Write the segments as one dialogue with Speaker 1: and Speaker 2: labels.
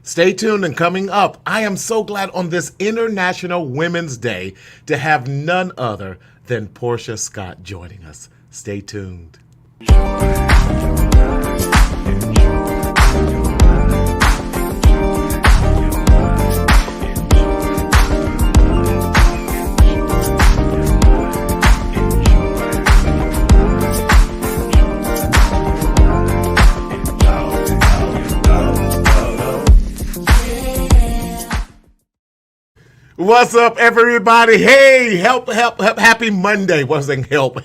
Speaker 1: Stay tuned, and coming up, I am so glad on this International Women's Day to have none other than Portia Scott joining us. Stay tuned. What's up, everybody? Hey, help. Happy Monday. Wasn't help.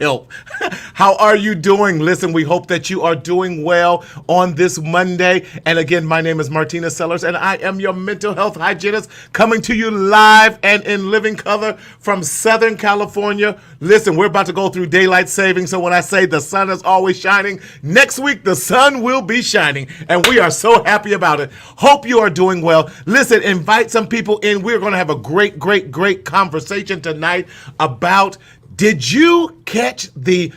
Speaker 1: How are you doing? Listen, we hope that you are doing well on this Monday. And again, my name is Martina Sellers, and I am your mental health hygienist coming to you live and in living color from Southern California. Listen, we're about to go through daylight saving, so when I say the sun is always shining, next week the sun will be shining, and we are so happy about it. Hope you are doing well. Listen, invite some people in. We're going to have a great conversation tonight about, did you catch the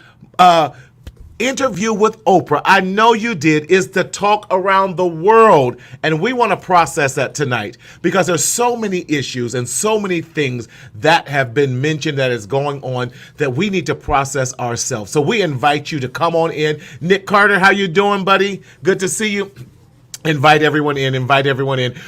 Speaker 1: interview with Oprah? I know you did. Is the talk around the world, and we want to process that tonight because there's so many issues and so many things that have been mentioned that is going on that we need to process ourselves. So we invite you to come on in. Nick Carter, how you doing, buddy? Good to see you. Invite everyone in.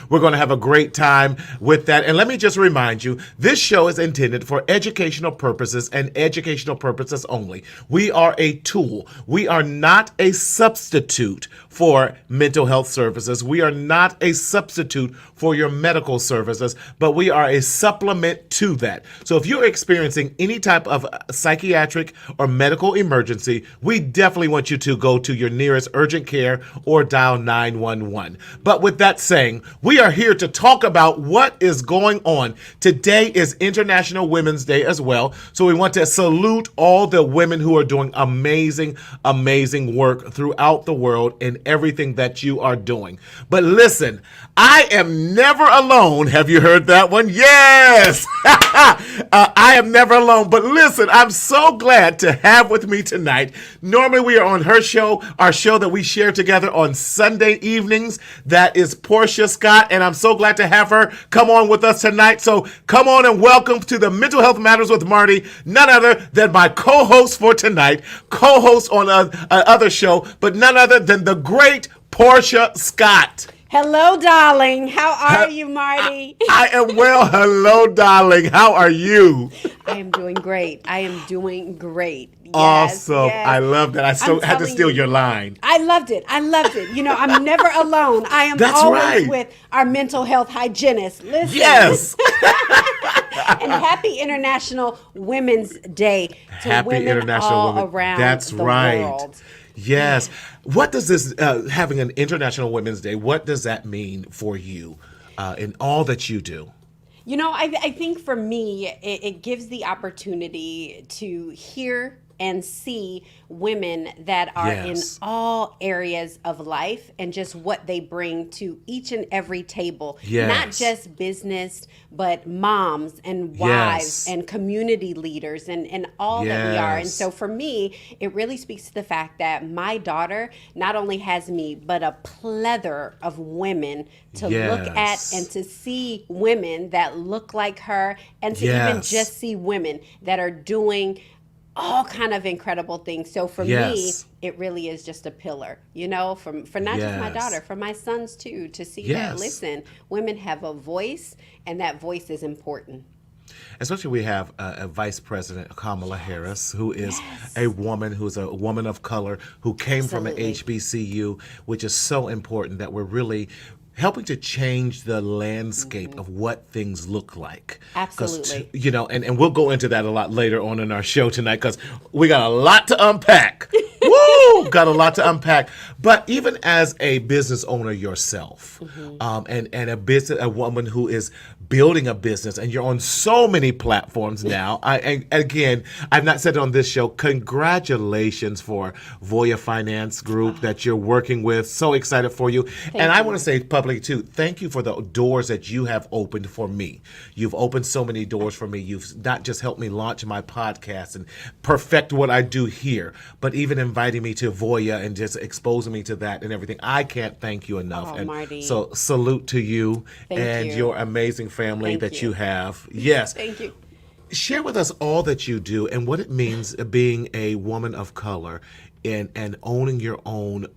Speaker 1: We're going to have a great time with that. And let me just remind you, this show is intended for educational purposes and educational purposes only. We are a tool. We are not a substitute for mental health services. We are not a substitute for your medical services, but we are a supplement to that. So if you're experiencing any type of psychiatric or medical emergency, we definitely want you to go to your nearest urgent care or dial 911. But with that saying, we are here to talk about what is going on. Today is International Women's Day as well. So we want to salute all the women who are doing amazing work throughout the world in everything that you are doing. But listen, I am never alone. Have you heard that one? Yes! I am never alone. But listen, I'm so glad to have with me tonight. Normally we are on her show, our show that we share together on Sunday evenings. That is Portia Scott, and I'm so glad to have her come on with us tonight. So come on and welcome to the Mental Health Matters with Marty, none other than my co-host for tonight, co-host on other show, but none other than the great Portia Scott.
Speaker 2: Hello, darling. How are you, Marty?
Speaker 1: I am well. Hello, darling. How are you?
Speaker 2: I am doing great. Yes,
Speaker 1: awesome.
Speaker 2: yes.
Speaker 1: I love that. I had to steal your line.
Speaker 2: I loved it. You know, I'm never alone. I am
Speaker 1: That's
Speaker 2: always
Speaker 1: right.
Speaker 2: with our mental health hygienist. Listen.
Speaker 1: Yes.
Speaker 2: And happy International Women's Day to
Speaker 1: Happy
Speaker 2: women
Speaker 1: International
Speaker 2: all
Speaker 1: Women.
Speaker 2: around
Speaker 1: That's
Speaker 2: the
Speaker 1: right.
Speaker 2: world.
Speaker 1: Yes. What does this, having an International Women's Day, what does that mean for you in all that you do?
Speaker 2: You know, I think for me, it gives the opportunity to hear and see women that are in all areas of life and just what they bring to each and every table.
Speaker 1: Yes.
Speaker 2: Not just business, but moms and wives and community leaders and all that we are. And so for me, it really speaks to the fact that my daughter not only has me, but a plethora of women to look at and to see women that look like her and to even just see women that are doing all kind of incredible things. So for me, it really is just a pillar, you know, for not just my daughter, for my sons too, to see that, listen, women have a voice and that voice is important.
Speaker 1: Especially we have a Vice President, Kamala Harris, who is a woman who's a woman of color who came from an HBCU, which is so important that we're really helping to change the landscape of what things look like.
Speaker 2: Absolutely.
Speaker 1: You know, and we'll go into that a lot later on in our show tonight because we got a lot to unpack. Woo! Got a lot to unpack. But even as a business owner yourself, and a woman who is building a business, and you're on so many platforms now. Again, I've not said it on this show. Congratulations for Voya Finance Group that you're working with. So excited for you.
Speaker 2: Thank
Speaker 1: and I
Speaker 2: you.
Speaker 1: want to say publicly, publicly too, thank you for the doors that you have opened for me. You've opened so many doors for me. You've not just helped me launch my podcast and perfect what I do here, but even inviting me to Voya and just exposing me to that and everything. I can't thank you enough.
Speaker 2: Oh,
Speaker 1: and
Speaker 2: Marty.
Speaker 1: so salute to you and your amazing family that you have. Yes.
Speaker 2: Thank you.
Speaker 1: Share with us all that you do and what it means being a woman of color and owning your own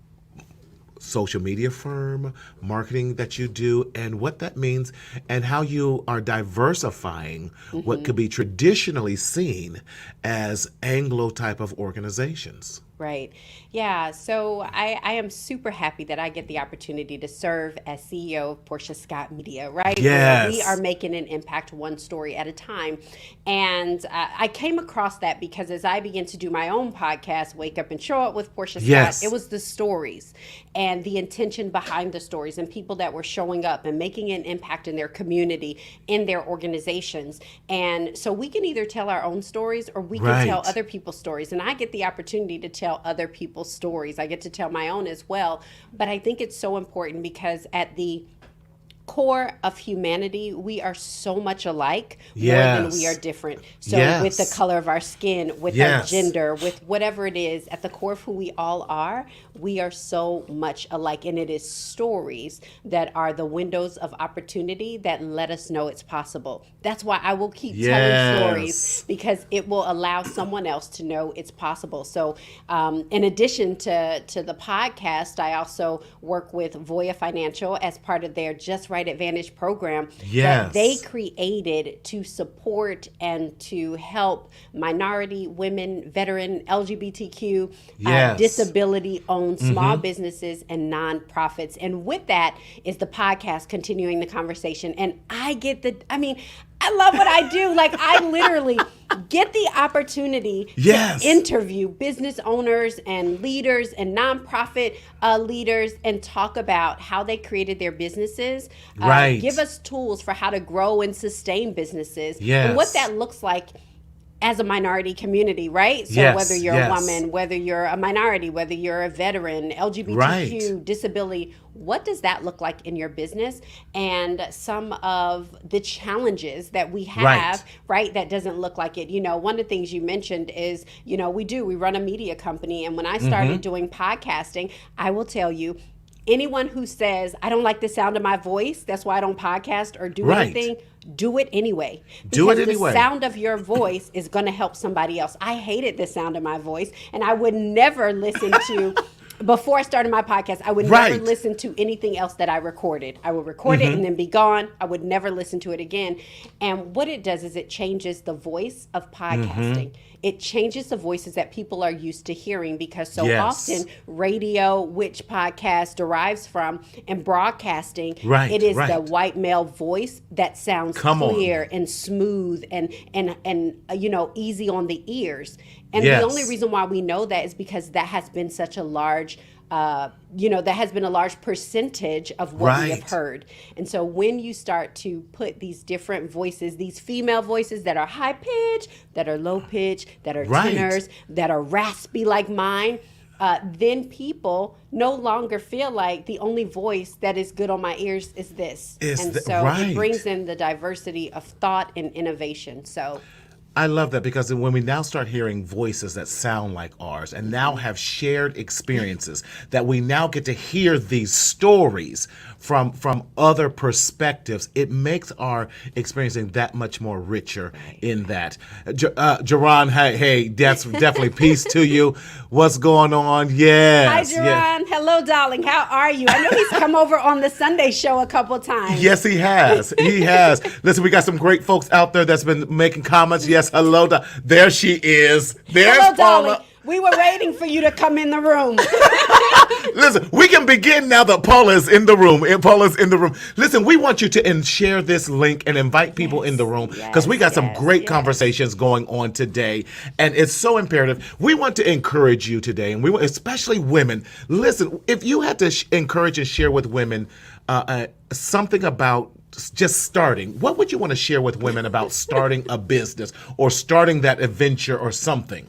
Speaker 1: social media firm, marketing that you do, and what that means and how you are diversifying what could be traditionally seen as Anglo type of organizations.
Speaker 2: Right. Yeah. So I am super happy that I get the opportunity to serve as CEO of Portia Scott Media, right?
Speaker 1: Yes.
Speaker 2: Where we are making an impact one story at a time. And I came across that because as I began to do my own podcast, Wake Up and Show Up with Portia Scott,
Speaker 1: Yes.
Speaker 2: it was the stories and the intention behind the stories and people that were showing up and making an impact in their community, in their organizations. And so we can either tell our own stories or we can tell other people's stories. And I get the opportunity to tell other people's stories. I get to tell my own as well. But I think it's so important because at the core of humanity, we are so much alike more than we are different. So with the color of our skin, with our gender, with whatever it is, at the core of who we all are, we are so much alike. And it is stories that are the windows of opportunity that let us know it's possible. That's why I will keep telling stories, because it will allow someone else to know it's possible. So in addition to the podcast, I also work with Voya Financial as part of their Just Right Advantage program that they created to support and to help minority, women, veteran, LGBTQ, disability-owned small businesses and nonprofits. And with that is the podcast, Continuing the Conversation. And I love what I do. Like, I literally get the opportunity to interview business owners and leaders and nonprofit leaders and talk about how they created their businesses. Give us tools for how to grow and sustain businesses and what that looks like as a minority community, right? So whether you're a woman, whether you're a minority, whether you're a veteran, LGBTQ, disability, what does that look like in your business? And some of the challenges that we have, right, that doesn't look like it. You know, one of the things you mentioned is, you know, we run a media company. And when I started doing podcasting, I will tell you, anyone who says, I don't like the sound of my voice, that's why I don't podcast or do anything, do it anyway. Because the sound of your voice is going to help somebody else. I hated the sound of my voice, and I would never listen to, before I started my podcast, I would never listen to anything else that I recorded. I would record it and then be gone. I would never listen to it again. And what it does is it changes the voice of podcasting. It changes the voices that people are used to hearing, because so often radio, which podcast derives from, and broadcasting, it is the white male voice that sounds clear and smooth and you know, easy on the ears. And the only reason why we know that is because that has been such a large that has been a large percentage of what we have heard. And so when you start to put these different voices, these female voices that are high pitch, that are low pitch, that are tenors, that are raspy like mine, then people no longer feel like the only voice that is good on my ears is this. It brings in the diversity of thought and innovation. So
Speaker 1: I love that, because when we now start hearing voices that sound like ours and now have shared experiences, that we now get to hear these stories from other perspectives, it makes our experiencing that much more richer in that. Jerron, hey, that's definitely peace to you. What's going on?
Speaker 2: Hi, Jerron. Hello, darling. How are you? I know he's come over on the Sunday show a couple times.
Speaker 1: Yes, he has. He has. Listen, we got some great folks out there that's been making comments. Yes, hello. There she is. There's
Speaker 2: hello,
Speaker 1: Paula.
Speaker 2: darling. We were waiting for you to come in the room.
Speaker 1: Listen, we can begin now that Paula is in the room. Paula's in the room. Listen, we want you to share this link and invite people in the room, because we got some great conversations going on today. And it's so imperative. We want to encourage you today, and we want, especially women. Listen, if you had to encourage and share with women something about just starting, what would you want to share with women about starting a business or starting that adventure or something?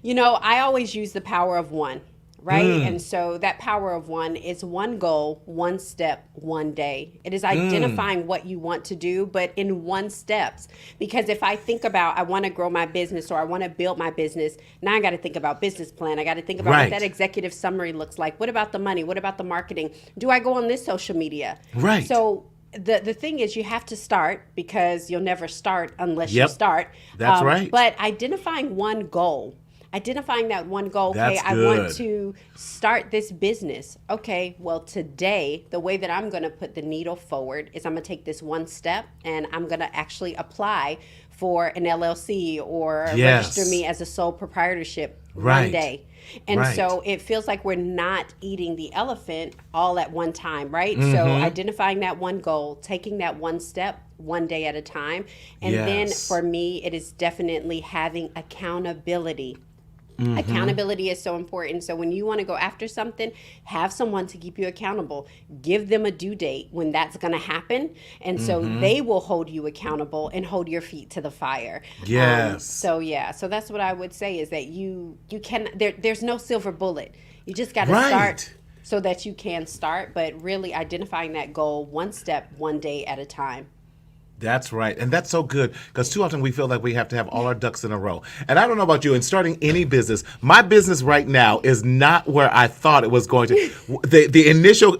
Speaker 2: You know, I always use the power of one, right? And so that power of one is one goal, one step, one day. It is identifying what you want to do, but in one steps. Because if I think about, I want to grow my business or I want to build my business, now I got to think about business plan. I got to think about what that executive summary looks like. What about the money? What about the marketing? Do I go on this social media?
Speaker 1: Right.
Speaker 2: So the thing is, you have to start, because you'll never start unless you start.
Speaker 1: That's right.
Speaker 2: But identifying one goal. Identifying that one goal, okay, I want to start this business. Okay, well, today, the way that I'm going to put the needle forward is I'm going to take this one step and I'm going to actually apply for an LLC or register me as a sole proprietorship one day. And so it feels like we're not eating the elephant all at one time, right? So identifying that one goal, taking that one step, one day at a time. And then for me, it is definitely having accountability. Accountability is so important. So when you want to go after something, have someone to keep you accountable. Give them a due date when that's going to happen. And so they will hold you accountable and hold your feet to the fire. So that's what I would say, is that you can, there's no silver bullet. You just got to start so that you can start, but really identifying that goal one step, one day at a time.
Speaker 1: That's right. And that's so good, because too often we feel like we have to have all our ducks in a row. And I don't know about you, in starting any business, my business right now is not where I thought it was going to. The initial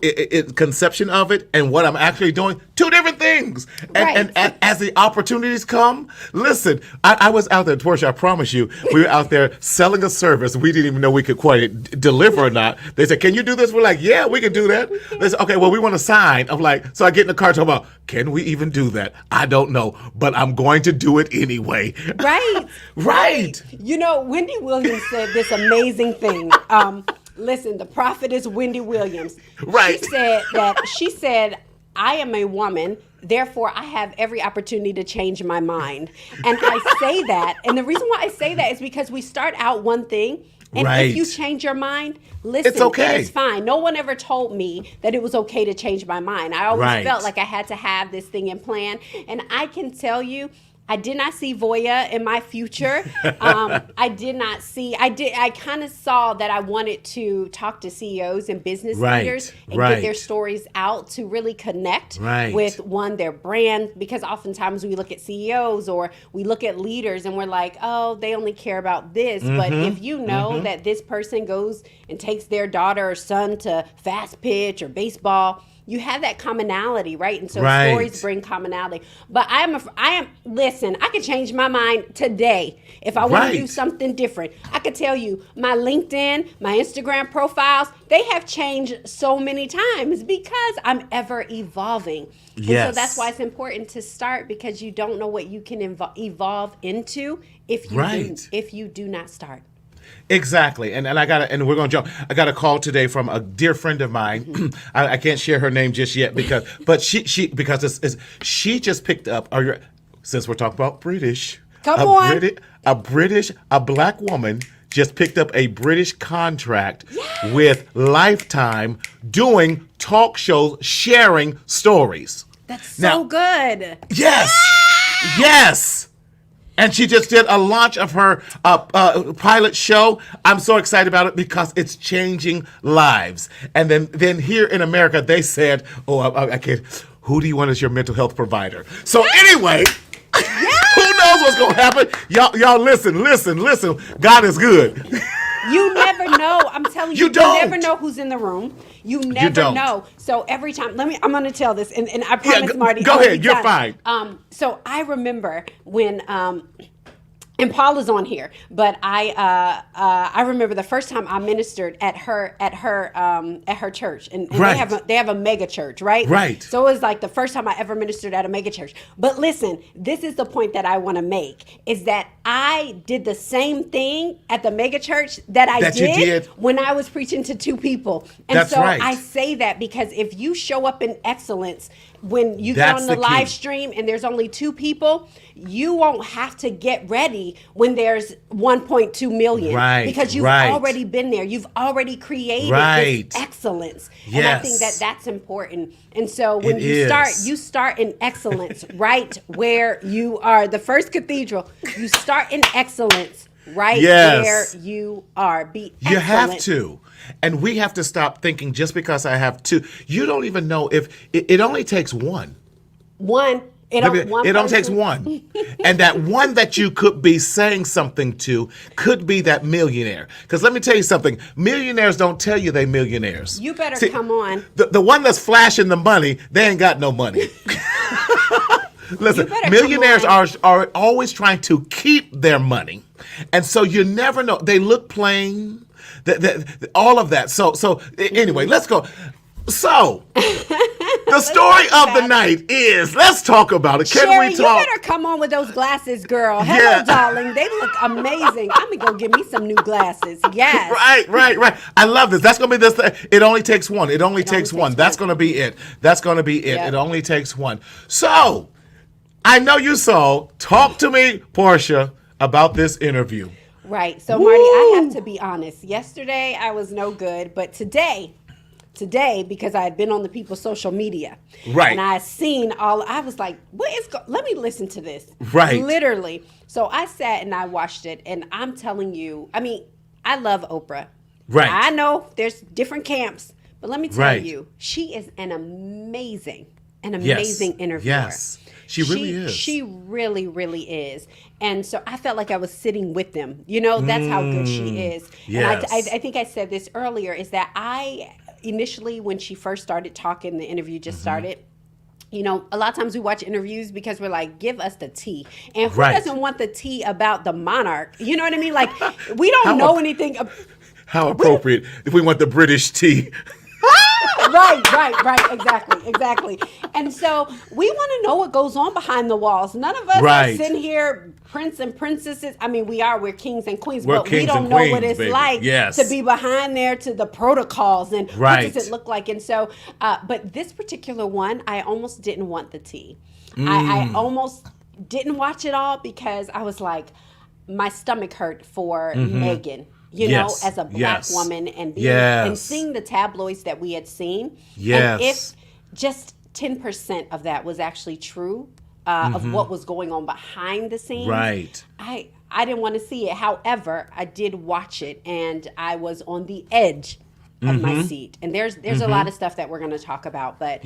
Speaker 1: conception of it and what I'm actually doing, two different things. And as the opportunities come, listen, I was out there, Portia, I promise you, we were out there selling a service we didn't even know we could quite deliver or not. They said, can you do this? We're like, yeah, we can do that. They said, okay, well, we want to sign. I'm like, so I get in the car talking about, can we even do that? I don't know, but I'm going to do it anyway. Right.
Speaker 2: You know, Wendy Williams said this amazing thing. Listen, the prophetess Wendy Williams. She said, I am a woman, therefore I have every opportunity to change my mind. And I say that, and the reason why I say that is because we start out one thing, and if you change your mind, listen,
Speaker 1: it's okay.
Speaker 2: It's fine. No one ever told me that it was okay to change my mind. I always felt like I had to have this thing in plan. And I can tell you, I did not see Voya in my future. I did not see, I kind of saw that I wanted to talk to CEOs and business leaders and get their stories out to really connect with their brand, because oftentimes we look at CEOs or we look at leaders and we're like, oh, they only care about this. But if you know that this person goes and takes their daughter or son to fast pitch or baseball, you have that commonality, right? And so stories bring commonality. But listen, I could change my mind today if I want to do something different. I could tell you my LinkedIn, my Instagram profiles, they have changed so many times because I'm ever evolving. And so that's why it's important to start, because you don't know what you can evolve into if you do not start.
Speaker 1: Exactly, and we're going to jump. I got a call today from a dear friend of mine. I can't share her name just yet but she just picked up. Since we're talking about British, a black woman just picked up a British contract with Lifetime, doing talk shows, sharing stories.
Speaker 2: That's so good.
Speaker 1: Yes. And she just did a launch of her pilot show. I'm so excited about it because it's changing lives. And then here in America, they said, I can't. Who do you want as your mental health provider? So anyway, who knows what's going to happen? Y'all listen. God is good.
Speaker 2: You never know. I'm telling you, you never know who's in the room. You never know. So every time, I'm going to tell this, and I promise, Marty.
Speaker 1: Go ahead. You're fine.
Speaker 2: So I remember when, and Paul is on here, but I remember the first time I ministered at her church, and they have a mega church, right?
Speaker 1: Right.
Speaker 2: So it was like the first time I ever ministered at a mega church. But listen, this is the point that I want to make, is that I did the same thing at the mega church that I did when I was preaching to two people. And I say that because if you show up in excellence when you get on the live stream and there's only two people, you won't have to get ready when there's 1.2 million, because you've already been there. You've already created this excellence. Yes. And I think that that's important. And so when you start in excellence right where you are. The first cathedral, you start in excellence right
Speaker 1: Yes.
Speaker 2: where you are. Be excellent.
Speaker 1: You have to. And we have to stop thinking just because I have two. You don't even know if it only takes one. It only takes one. And that one that you could be saying something to could be that millionaire. Because let me tell you something. Millionaires don't tell you they millionaires.
Speaker 2: You better come on.
Speaker 1: The one that's flashing the money, they ain't got no money. Listen, millionaires are always trying to keep their money. And so you never know. They look plain. All of that. So anyway, let's go. So, the story of the night is, let's talk about it. Can
Speaker 2: Sherry,
Speaker 1: we talk?
Speaker 2: you better come on with those glasses, girl. Hello, darling. They look amazing. I'm going to go get me some new glasses. Yes.
Speaker 1: Right. I love this. That's going to be this. It only takes one. It only takes one. That's going to be it. That's going to be it. Yep. It only takes one. So, I know you saw. Talk to me, Portia, about this interview.
Speaker 2: Right. So, Marty, I have to be honest. Yesterday, I was no good. But today, because I had been on the people's social media,
Speaker 1: right,
Speaker 2: and I seen I was like, let me listen to this,
Speaker 1: right,
Speaker 2: literally. So I sat and I watched it, and I'm telling you, I mean, I love Oprah,
Speaker 1: right?
Speaker 2: I know there's different camps, but let me tell you, she is an amazing interviewer.
Speaker 1: Yes. She really is.
Speaker 2: She really, really is. And so I felt like I was sitting with them. You know, that's how good she is.
Speaker 1: Yes.
Speaker 2: And I think I said this earlier, is that initially, when she first started talking, the interview just started. You know, a lot of times we watch interviews because we're like, give us the tea. And who doesn't want the tea about the monarch? You know what I mean? Like, we don't know anything.
Speaker 1: How appropriate if we want the British tea.
Speaker 2: Right. Exactly. And so we want to know what goes on behind the walls. None of us are sitting here, prince and princesses. I mean, we're kings and queens, but we don't know what it's like to be behind there, to the protocols and what does it look like. And so, but this particular one, I almost didn't want the tea. I almost didn't watch it all because I was like, my stomach hurt for Meghan. You know, as a black woman, and and seeing the tabloids that we had seen, and if just 10% of that was actually true of what was going on behind the scenes, I didn't want to see it. However, I did watch it, and I was on the edge of my seat. And there's a lot of stuff that we're going to talk about, but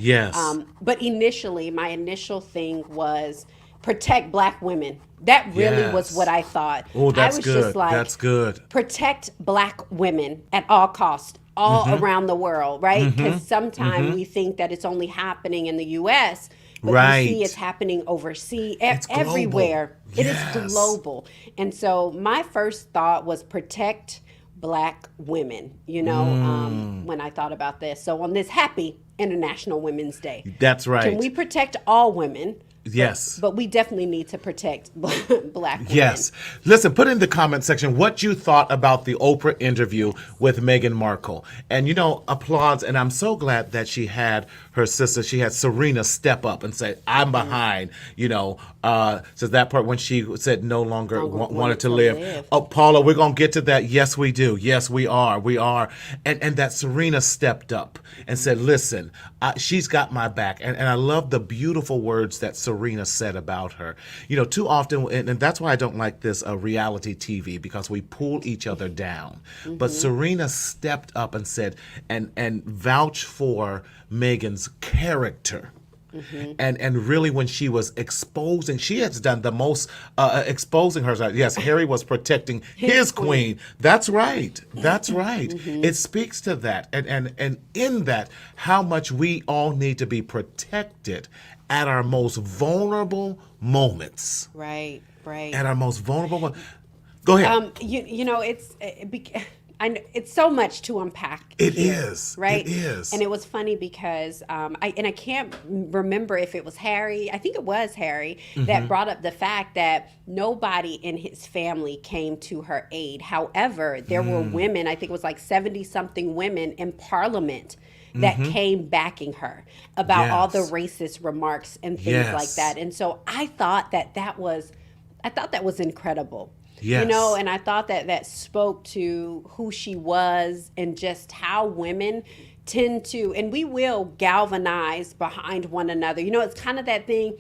Speaker 2: but initially, my initial thing was protect black women. That really was what I thought.
Speaker 1: Oh, that's
Speaker 2: I was
Speaker 1: good.
Speaker 2: Just like,
Speaker 1: that's good.
Speaker 2: Protect black women at all costs, all around the world, right? Because sometimes we think that it's only happening in the U.S., but we see it's happening overseas, everywhere. It is global. And so my first thought was protect black women, you know, when I thought about this. So on this happy International Women's Day.
Speaker 1: That's right.
Speaker 2: Can we protect all women?
Speaker 1: Yes.
Speaker 2: But we definitely need to protect black women.
Speaker 1: Yes. Listen, put in the comment section what you thought about the Oprah interview with Meghan Markle. And, you know, applause. And I'm so glad that she had her sister, she had Serena step up and say, I'm behind, you know, so that part when she said no longer wanted to live. Oh, Paula, we're going to get to that. Yes, we do. Yes, we are. We are. And that Serena stepped up and said, listen, she's got my back. And I love the beautiful words that Serena said about her. You know, too often, and that's why I don't like this reality TV, because we pull each other down. But Serena stepped up and said, and vouched for Meghan's character. And really when she was exposing, she has done the most exposing her. Yes, Harry was protecting his queen. That's right. That's right. It speaks to that. And in that, how much we all need to be protected at our most vulnerable moments.
Speaker 2: Right.
Speaker 1: At our most vulnerable moments. Go ahead.
Speaker 2: You know, it's so much to unpack.
Speaker 1: It is,
Speaker 2: right?
Speaker 1: It is.
Speaker 2: And it was funny because I can't remember if it was Harry. I think it was Harry that brought up the fact that nobody in his family came to her aid. However, there were women. I think it was like 70-something women in Parliament that came backing her about all the racist remarks and things like that. And so I thought that was incredible.
Speaker 1: Yes.
Speaker 2: You know, and I thought that spoke to who she was and just how women tend to, and we will galvanize behind one another. You know, it's kind of that thing,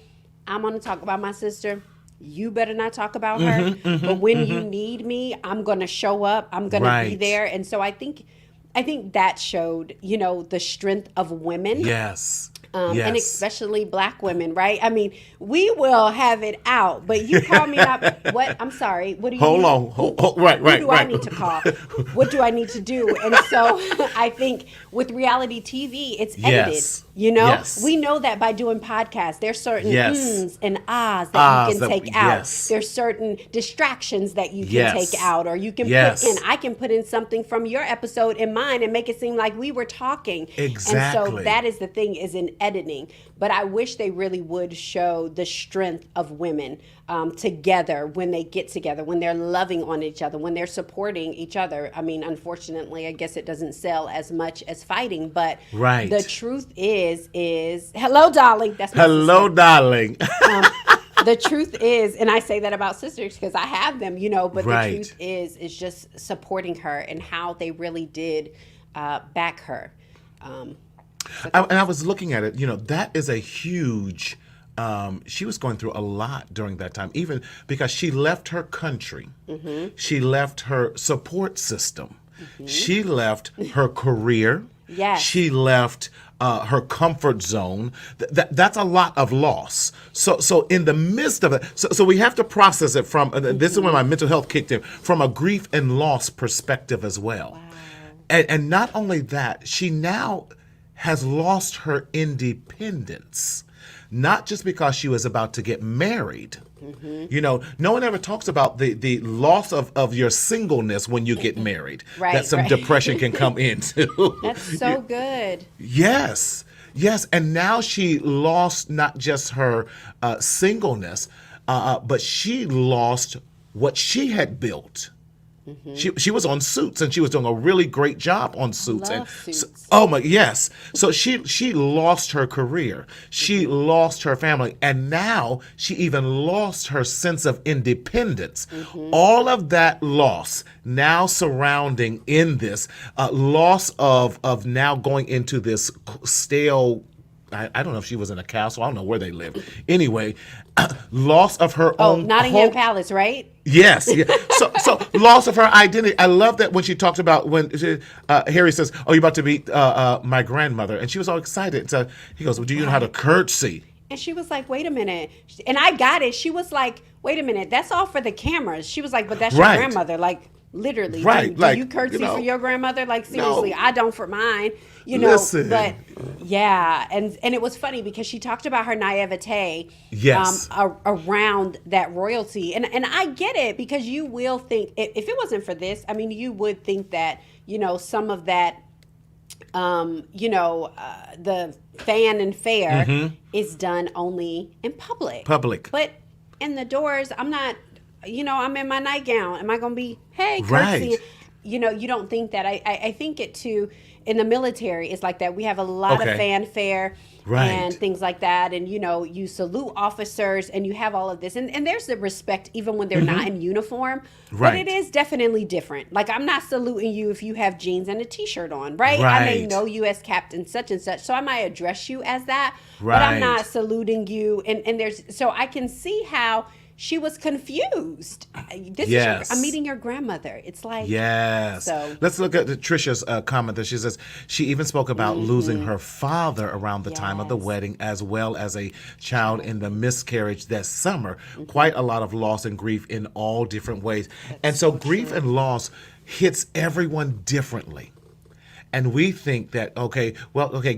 Speaker 2: I'm going to talk about my sister, you better not talk about her. But when you need me, I'm going to show up. I'm going to be there. And so I think that showed, the strength of women.
Speaker 1: Yes.
Speaker 2: And especially Black women, right? I mean, we will have it out, but you call me up. What? I'm sorry. What do you
Speaker 1: Hold
Speaker 2: need?
Speaker 1: on. Who
Speaker 2: do I need to call? What do I need to do? And so I think with reality TV, it's edited.
Speaker 1: Yes.
Speaker 2: Yes. We know that by doing podcasts. There's certain ms and ahs that you can take out.
Speaker 1: Yes.
Speaker 2: There's certain distractions that you can take out, or you can put in. I can put in something from your episode in mine and make it seem like we were talking.
Speaker 1: Exactly.
Speaker 2: And so that is the thing, is in editing. But I wish they really would show the strength of women together, when they get together, when they're loving on each other, when they're supporting each other. I mean, unfortunately, I guess it doesn't sell as much as fighting, but the truth is hello, darling. That's my
Speaker 1: hello, darling.
Speaker 2: The truth is, and I say that about sisters because I have them, but the truth is just supporting her and how they really did back her. And
Speaker 1: I was looking at it, that is a huge, she was going through a lot during that time, even because she left her country. She left her support system. She left her career.
Speaker 2: Yes.
Speaker 1: She left her comfort zone. That's a lot of loss. So in the midst of it, so we have to process it from, this is when my mental health kicked in, from a grief and loss perspective as well.
Speaker 2: Wow.
Speaker 1: And not only that, she now has lost her independence, not just because she was about to get married. No one ever talks about the loss of your singleness when you get married. That some depression can come into.
Speaker 2: That's so good.
Speaker 1: Yes. And now she lost not just her singleness, but she lost what she had built. She was on Suits, and she was doing a really great job on Suits.
Speaker 2: Suits.
Speaker 1: Yes. So she lost her career. She lost her family, and now she even lost her sense of independence. All of that loss now surrounding in this loss of now going into this stale. I don't know if she was in a castle. I don't know where they lived. Anyway, loss of her own.
Speaker 2: Nottingham Palace, right?
Speaker 1: Yes. So loss of her identity. I love that when she talked about when Harry says, "Oh, you're about to meet my grandmother," and she was all excited. So he goes, "Well, do you know how to curtsy?"
Speaker 2: And she was like, "Wait a minute," and I got it. She was like, "Wait a minute, that's all for the cameras." She was like, "But that's your grandmother, like." Literally, do you curtsy for your grandmother? Like, seriously, I don't for mine.
Speaker 1: Listen.
Speaker 2: But yeah, and it was funny because she talked about her naivete around that royalty, and I get it, because you will think, if it wasn't for this, I mean, you would think that some of that, the fanfare is done only in public, but in the doors, I'm not. I'm in my nightgown. Am I going to be, hey, curtsy? You don't think that. I think it too, in the military, it's like that. We have a lot of fanfare and things like that. And, you salute officers and you have all of this. And there's the respect even when they're not in uniform. But it is definitely different. Like, I'm not saluting you if you have jeans and a T-shirt on, right? I may know you as Captain such and such, so I might address you as that. But I'm not saluting you. And so I can see how she was confused. I'm meeting your grandmother. It's like, So
Speaker 1: let's look at Trisha's comment that she says she even spoke about losing her father around the time of the wedding, as well as a child in the miscarriage that summer. Quite a lot of loss and grief in all different ways. And so grief and loss hits everyone differently. And we think that,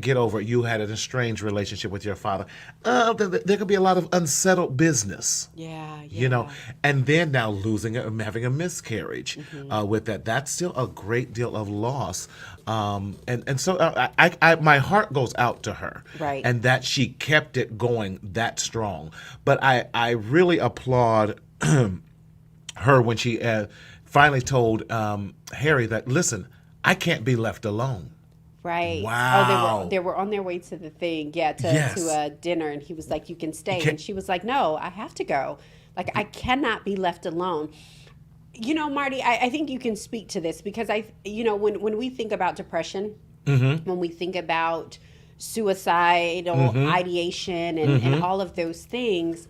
Speaker 1: get over it. You had an estranged relationship with your father. There could be a lot of unsettled business. And then now losing it, having a miscarriage with that. That's still a great deal of loss. And so I my heart goes out to her.
Speaker 2: Right.
Speaker 1: And that she kept it going that strong. But I really applaud her when she finally told Harry that, listen, I can't be left alone.
Speaker 2: Right.
Speaker 1: Wow.
Speaker 2: Oh, they were on their way to the thing, to a dinner, and he was like, "You can stay," and she was like, "No, I have to go. Like, I cannot be left alone." Marty, I think you can speak to this because when we think about depression, when we think about suicidal ideation and all of those things,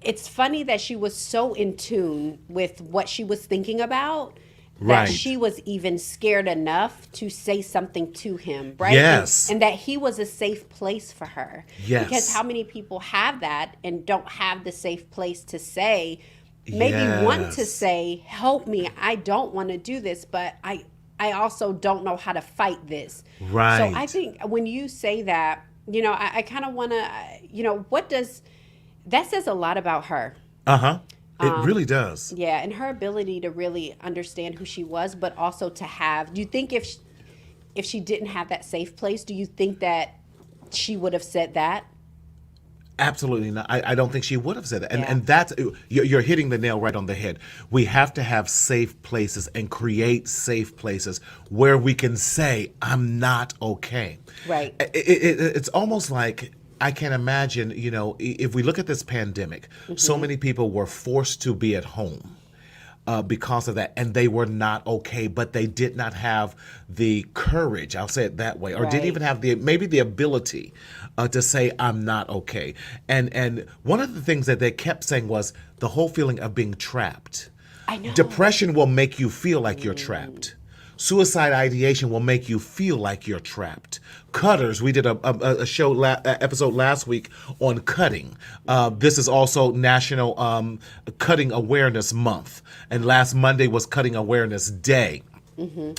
Speaker 2: it's funny that she was so in tune with what she was thinking about that
Speaker 1: Right.
Speaker 2: she was even scared enough to say something to him, right?
Speaker 1: Yes.
Speaker 2: And that he was a safe place for her.
Speaker 1: Yes.
Speaker 2: Because how many people have that and don't have the safe place to say, maybe want to
Speaker 1: Yes.
Speaker 2: say, help me, I don't want to do this, but I also don't know how to fight this.
Speaker 1: Right.
Speaker 2: So I think when you say that, I kind of want to, that says a lot about her.
Speaker 1: Uh-huh. It really does.
Speaker 2: Yeah, and her ability to really understand who she was, but also to have. Do you think if she didn't have that safe place, do you think that she would have said that?
Speaker 1: Absolutely not. I don't think she would have said that. And
Speaker 2: Yeah.
Speaker 1: and that's you're hitting the nail right on the head. We have to have safe places and create safe places where we can say, I'm not okay.
Speaker 2: Right.
Speaker 1: It's almost like I can imagine, if we look at this pandemic, so many people were forced to be at home. Because of that, and they were not okay, but they did not have the courage, I'll say it that way, or didn't
Speaker 2: Right.
Speaker 1: even have the ability to say I'm not okay. And one of the things that they kept saying was the whole feeling of being trapped.
Speaker 2: I know.
Speaker 1: Depression will make you feel like you're trapped. Suicide ideation will make you feel like you're trapped. Cutters, we did a show episode last week on cutting. This is also National Cutting Awareness Month, and last Monday was Cutting Awareness Day.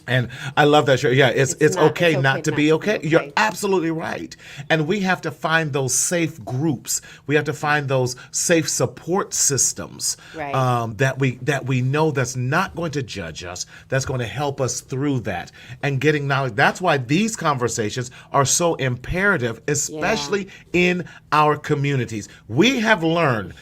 Speaker 1: And I love that show. Yeah, it's okay not to be okay. You're absolutely right. And we have to find those safe groups. We have to find those safe support systems
Speaker 2: Right.
Speaker 1: that we know that's not going to judge us, that's going to help us through that and getting knowledge. That's why these conversations are so imperative, especially in our communities. We have learned.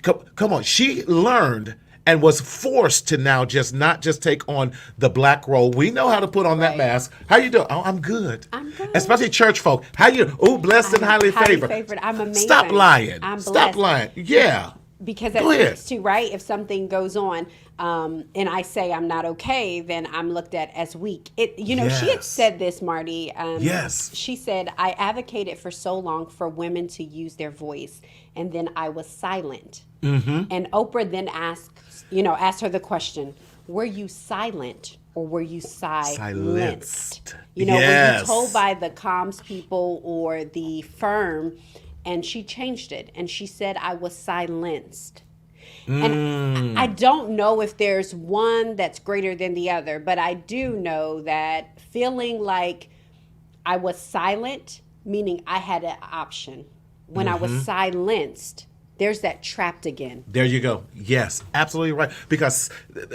Speaker 1: Come on, she learned and was forced to now not just take on the black role. We know how to put on that
Speaker 2: Right.
Speaker 1: mask. How you doing? Oh, I'm good.
Speaker 2: I'm good.
Speaker 1: Especially church folk. How you? Oh, blessed and highly favored.
Speaker 2: I'm amazing.
Speaker 1: Stop lying.
Speaker 2: I'm
Speaker 1: Stop
Speaker 2: blessed.
Speaker 1: lying. Yeah.
Speaker 2: Because that
Speaker 1: Go ahead.
Speaker 2: speaks to, right, if something goes on and I say I'm not okay, then I'm looked at as weak. She had
Speaker 1: Yes.
Speaker 2: said this, Marty.
Speaker 1: Yes.
Speaker 2: She said, I advocated for so long for women to use their voice, and then I was silent. Mm-hmm. And Oprah then asked her the question, were you silent or were you silenced? Were you
Speaker 1: Yes.
Speaker 2: told by the comms people or the firm? And she changed it. And she said, I was silenced. And I don't know if there's one that's greater than the other, but I do know that feeling like I was silent, meaning I had an option. When I was silenced, there's that trapped again.
Speaker 1: There you go. Yes, absolutely right. Because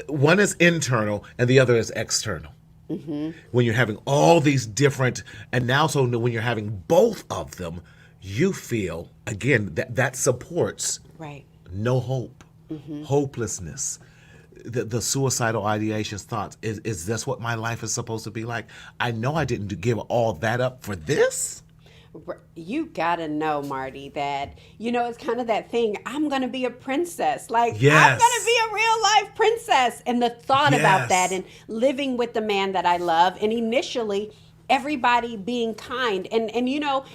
Speaker 1: one is internal and the other is external. Mm-hmm. When you're having all these different, and now so when you're having both of them, you feel, again, that supports
Speaker 2: Right.
Speaker 1: no hope, hopelessness, the suicidal ideations, thoughts. Is this what my life is supposed to be like? I know I didn't give all that up for this.
Speaker 2: You gotta know, Marty, that it's kind of that thing. I'm gonna be a princess. Like
Speaker 1: Yes.
Speaker 2: I'm gonna be a real life princess. And the thought about that, and living with the man that I love, and initially everybody being kind, and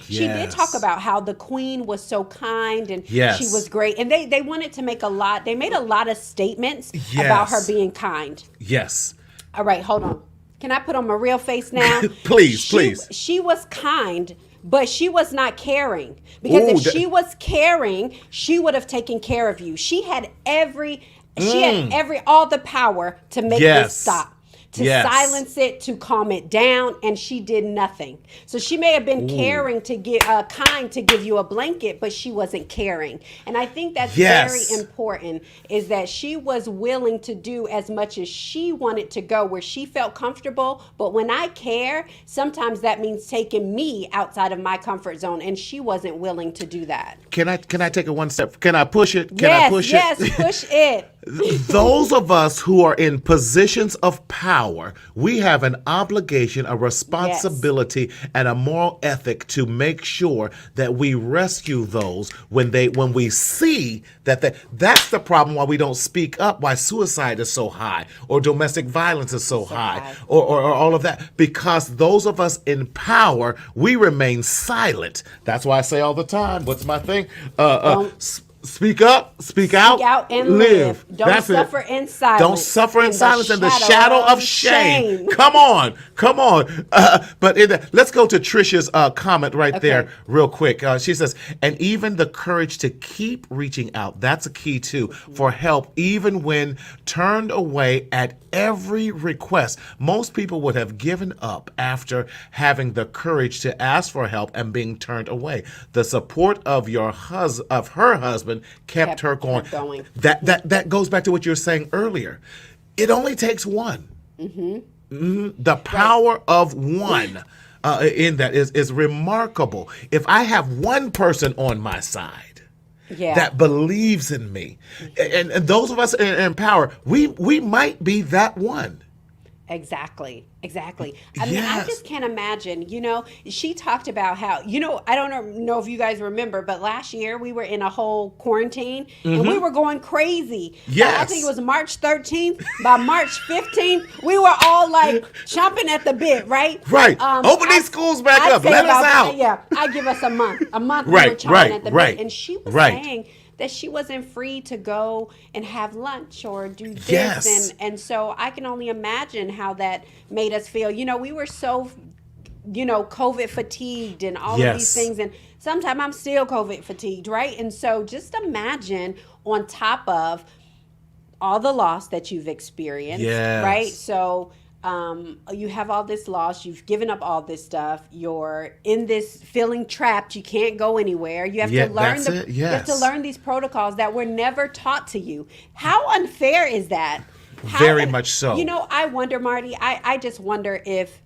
Speaker 2: she did talk about how the queen was so kind and
Speaker 1: Yes.
Speaker 2: she was great, and they wanted to make they made a lot of statements
Speaker 1: Yes.
Speaker 2: about her being kind.
Speaker 1: Yes.
Speaker 2: All right, hold on. Can I put on my real face now?
Speaker 1: Please.
Speaker 2: She was kind, but she was not caring. Because if she was caring, she would have taken care of you. She had all the power to make this stop. To silence it, to calm it down, and she did nothing. So she may have been caring to give, kind to give you a blanket, but she wasn't caring. And I think that's very important, is that she was willing to do as much as she wanted to go where she felt comfortable. But when I care, sometimes that means taking me outside of my comfort zone, and she wasn't willing to do that.
Speaker 1: Can I take it one step? Can I push it?
Speaker 2: Yes, push it.
Speaker 1: Those of us who are in positions of power, we have an obligation, a responsibility, and a moral ethic to make sure that we rescue those when we see that's the problem why we don't speak up, why suicide is so high or domestic violence is so high. Or all of that, because those of us in power, we remain silent. That's why I say all the time, what's my thing? Speak up, speak out,
Speaker 2: and live. Don't
Speaker 1: That's
Speaker 2: suffer
Speaker 1: it.
Speaker 2: in silence.
Speaker 1: Don't suffer in silence in the shadow of shame. Come on. Let's go to Trisha's comment right there real quick. She says, and even the courage to keep reaching out. That's a key too, for help, even when turned away at every request. Most people would have given up after having the courage to ask for help and being turned away. The support of her husband kept her going. That goes back to what you were saying earlier. It only takes one. The power of one in that is remarkable. If I have one person on my side that believes in me, and those of us in power, we might be that one.
Speaker 2: Exactly. I mean, I just can't imagine, she talked about how, I don't know if you guys remember, but last year we were in a whole quarantine and we were going crazy.
Speaker 1: Yes.
Speaker 2: I think it was March 13th. By March 15th, we were all like chomping at the bit, right?
Speaker 1: Right. Open these schools back up. Let us out.
Speaker 2: Yeah. I give us a month. We were chomping at the bit. And she was saying that she wasn't free to go and have lunch or do this.
Speaker 1: Yes.
Speaker 2: And so I can only imagine how that made us feel. We were so, COVID fatigued and all of these things. And sometimes I'm still COVID fatigued, right? And so just imagine on top of all the loss that you've experienced, right? So you have all this loss, you've given up all this stuff, you're in this feeling trapped, you can't go anywhere, you have to learn you have to learn these protocols that were never taught to you. How unfair is that?
Speaker 1: Very much so.
Speaker 2: I wonder, Marty, I just wonder if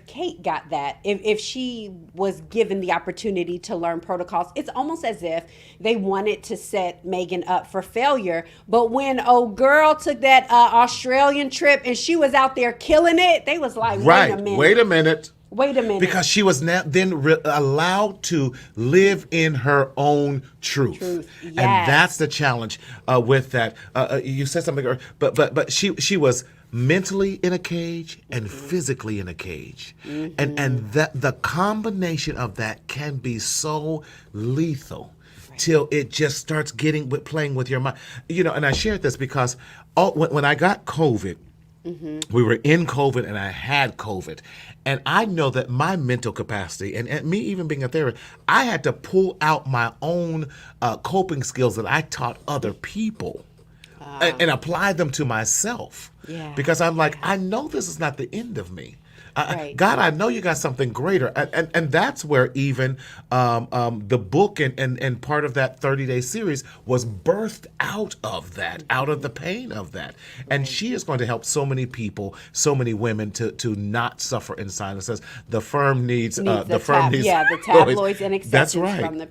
Speaker 2: Kate got that, if she was given the opportunity to learn protocols. It's almost as if they wanted to set Megan up for failure. But when old girl took that Australian trip and she was out there killing it, they was like, wait a minute. Because she was now allowed to live in her own truth. Yes.
Speaker 1: And that's the challenge with that. You said something, but she was mentally in a cage and physically in a cage. And that the combination of that can be so lethal till it just starts playing with your mind. And I shared this because when I got COVID, we were in COVID and I had COVID. And I know that my mental capacity and me even being a therapist, I had to pull out my own coping skills that I taught other people and apply them to myself. Because I'm like, I know this is not the end of me. God, I know you got something greater. And that's where even the book and part of that 30-day series was birthed out of that, out of the pain of that. And she is going to help so many people, so many women to not suffer in silence. The firm needs the
Speaker 2: tabloids and acceptance
Speaker 1: that's right.
Speaker 2: from the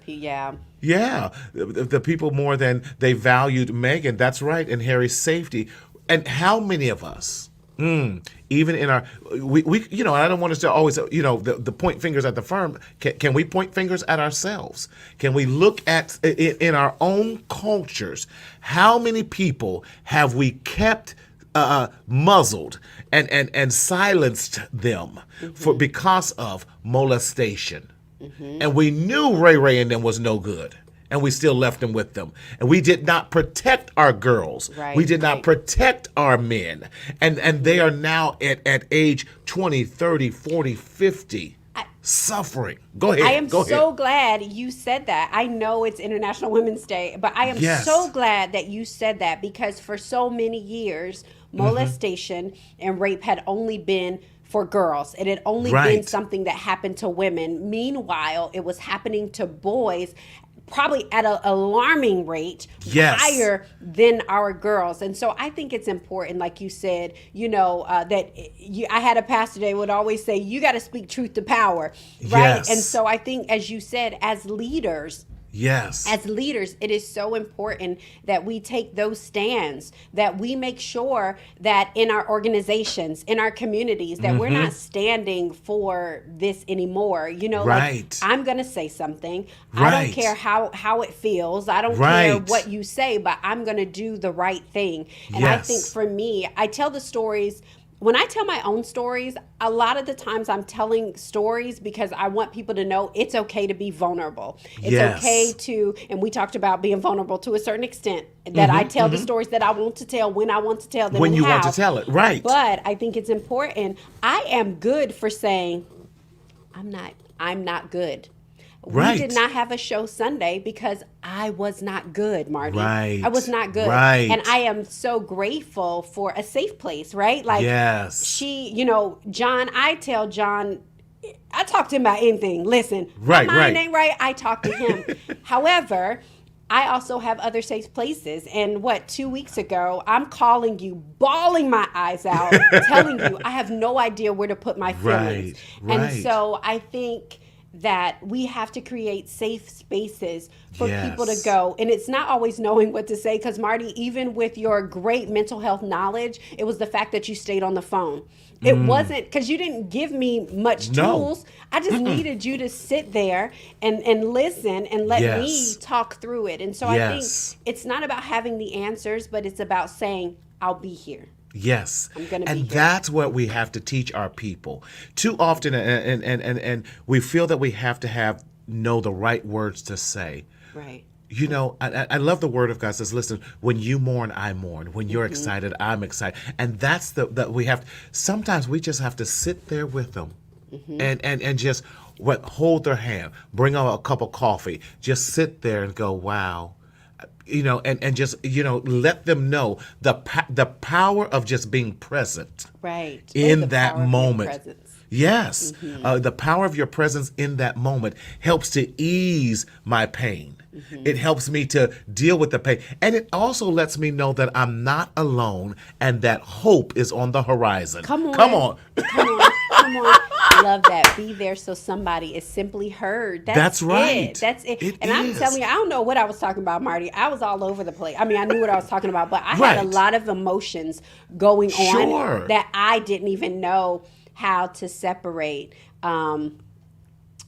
Speaker 1: Yeah, the people more than they valued Megan. That's right, and Harry's safety. And how many of us, even in our, I don't want us to always, the point fingers at the firm. Can we point fingers at ourselves? Can we look at in our own cultures? How many people have we kept muzzled and silenced them because of molestation? And we knew Ray and them was no good. And we still left them with them. And we did not protect our girls. We did not protect our men. And they are now at age 20, 30, 40, 50, suffering. Go ahead.
Speaker 2: I am so glad you said that. I know it's International Women's Day, but I am so glad that you said that, because for so many years, molestation and rape had only been for girls. It had only been something that happened to women. Meanwhile, it was happening to boys, probably at an alarming rate, higher than our girls. And so I think it's important, like you said, I had a pastor that would always say, you got to speak truth to power, right? And so I think, as you said, as leaders, it is so important that we take those stands, that we make sure that in our organizations, in our communities, that we're not standing for this anymore. Like, I'm going to say something. I don't care how it feels. I don't care what you say, but I'm going to do the right thing. And I think for me, I tell the stories when I tell my own stories, a lot of the times I'm telling stories because I want people to know it's okay to be vulnerable. It's
Speaker 1: Yes.
Speaker 2: okay to, and we talked about being vulnerable to a certain extent, that I tell the stories that I want to tell when I want to tell them.
Speaker 1: When
Speaker 2: and
Speaker 1: you
Speaker 2: how.
Speaker 1: want to tell it, right.
Speaker 2: But I think it's important. I am good for saying, I'm not good.
Speaker 1: Right.
Speaker 2: We did not have a show Sunday because I was not good, Marty.
Speaker 1: Right.
Speaker 2: I was not good.
Speaker 1: Right.
Speaker 2: And I am so grateful for a safe place, right? Like
Speaker 1: Yes.
Speaker 2: John, I tell John, I talk to him about anything. Listen,
Speaker 1: Right,
Speaker 2: my mind
Speaker 1: right.
Speaker 2: ain't right, I talk to him. However, I also have other safe places. And 2 weeks ago, I'm calling you, bawling my eyes out, telling you I have no idea where to put my feelings.
Speaker 1: Right.
Speaker 2: And so I think that we have to create safe spaces for people to
Speaker 1: Yes.
Speaker 2: go. And it's not always knowing what to say, because Marty, even with your great mental health knowledge, it was the fact that you stayed on the phone. It wasn't because you didn't give me much
Speaker 1: No.
Speaker 2: tools. I just needed you to sit there and listen and let
Speaker 1: Yes.
Speaker 2: me talk through it. And so I think
Speaker 1: Yes.
Speaker 2: it's not about having the answers, but it's about saying, I'll be here.
Speaker 1: Yes.
Speaker 2: I'm gonna be
Speaker 1: and
Speaker 2: here.
Speaker 1: that's what we have to teach our people. Too often, and we feel that we have to know the right words to say.
Speaker 2: Right.
Speaker 1: I love the word of God says, listen, when you mourn, I mourn. When you're excited, I'm excited. And that's that we have. Sometimes we just have to sit there with them and just hold their hand, bring out a cup of coffee, just sit there and go, wow. And just, let them know the power of just being present.
Speaker 2: Right.
Speaker 1: In
Speaker 2: The
Speaker 1: that
Speaker 2: power of your
Speaker 1: moment.
Speaker 2: presence.
Speaker 1: Yes. The power of your presence in that moment helps to ease my pain. It helps me to deal with the pain. And it also lets me know that I'm not alone and that hope is on the horizon.
Speaker 2: Come on.
Speaker 1: Come on.
Speaker 2: Come on. Come on. Love that. Be there so somebody is simply heard.
Speaker 1: That's right.
Speaker 2: It. That's it.
Speaker 1: It
Speaker 2: and I'm
Speaker 1: is.
Speaker 2: telling you, I don't know what I was talking about, Marty. I was all over the place. I mean, I knew what I was talking about, but I had a
Speaker 1: Right.
Speaker 2: lot of emotions going
Speaker 1: Sure.
Speaker 2: on that I didn't even know how to separate.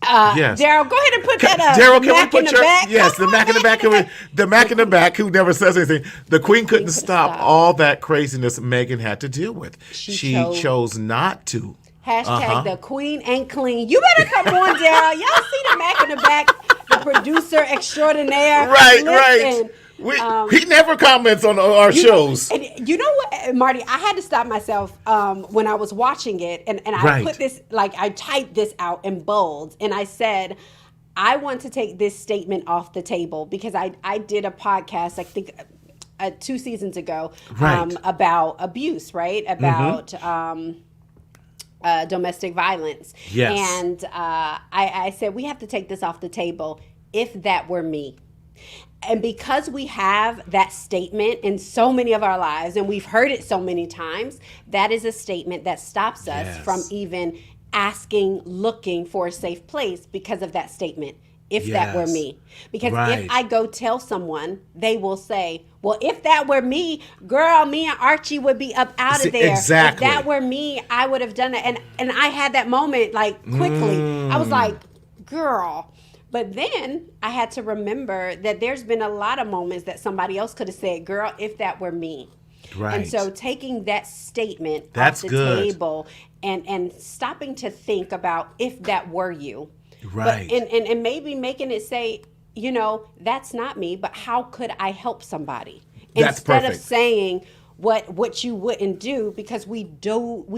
Speaker 1: Yes.
Speaker 2: Daryl, go ahead and put that up.
Speaker 1: Daryl, can we
Speaker 2: Mac in
Speaker 1: put
Speaker 2: the back.
Speaker 1: yes, the Mac in the back? The Mac in the back who never says anything. The Queen couldn't stop all that craziness Megan had to deal with. She chose not to.
Speaker 2: Hashtag the queen ain't clean. You better come on, Daryl. Y'all see the Mac in the back, the producer extraordinaire.
Speaker 1: Right,
Speaker 2: Listen,
Speaker 1: right. He never comments on our shows.
Speaker 2: And you know what, Marty? I had to stop myself when I was watching it, and I
Speaker 1: Right.
Speaker 2: put this, I typed this out in bold, and I said, I want to take this statement off the table because I did a podcast, I think 2 seasons ago,
Speaker 1: Right.
Speaker 2: about abuse, right? About domestic violence.
Speaker 1: Yes.
Speaker 2: And I said, we have to take this off the table if that were me. And because we have that statement in so many of our lives, and we've heard it so many times, that is a statement that stops us
Speaker 1: Yes.
Speaker 2: from even looking for a safe place because of that statement. If that were
Speaker 1: Yes.
Speaker 2: me. Because
Speaker 1: Right.
Speaker 2: if I go tell someone, they will say, well, if that were me, girl, me and Archie would be up out of there.
Speaker 1: Exactly.
Speaker 2: If that were me, I would have done that. And I had that moment quickly. I was like, girl. But then I had to remember that there's been a lot of moments that somebody else could have said, girl, if that were me.
Speaker 1: Right.
Speaker 2: And so taking that statement
Speaker 1: That's
Speaker 2: off the
Speaker 1: good.
Speaker 2: table and stopping to think about if that were you.
Speaker 1: Right.
Speaker 2: But, and maybe making it say, that's not me, but how could I help somebody?
Speaker 1: That's
Speaker 2: Instead
Speaker 1: perfect.
Speaker 2: of saying what you wouldn't do, because we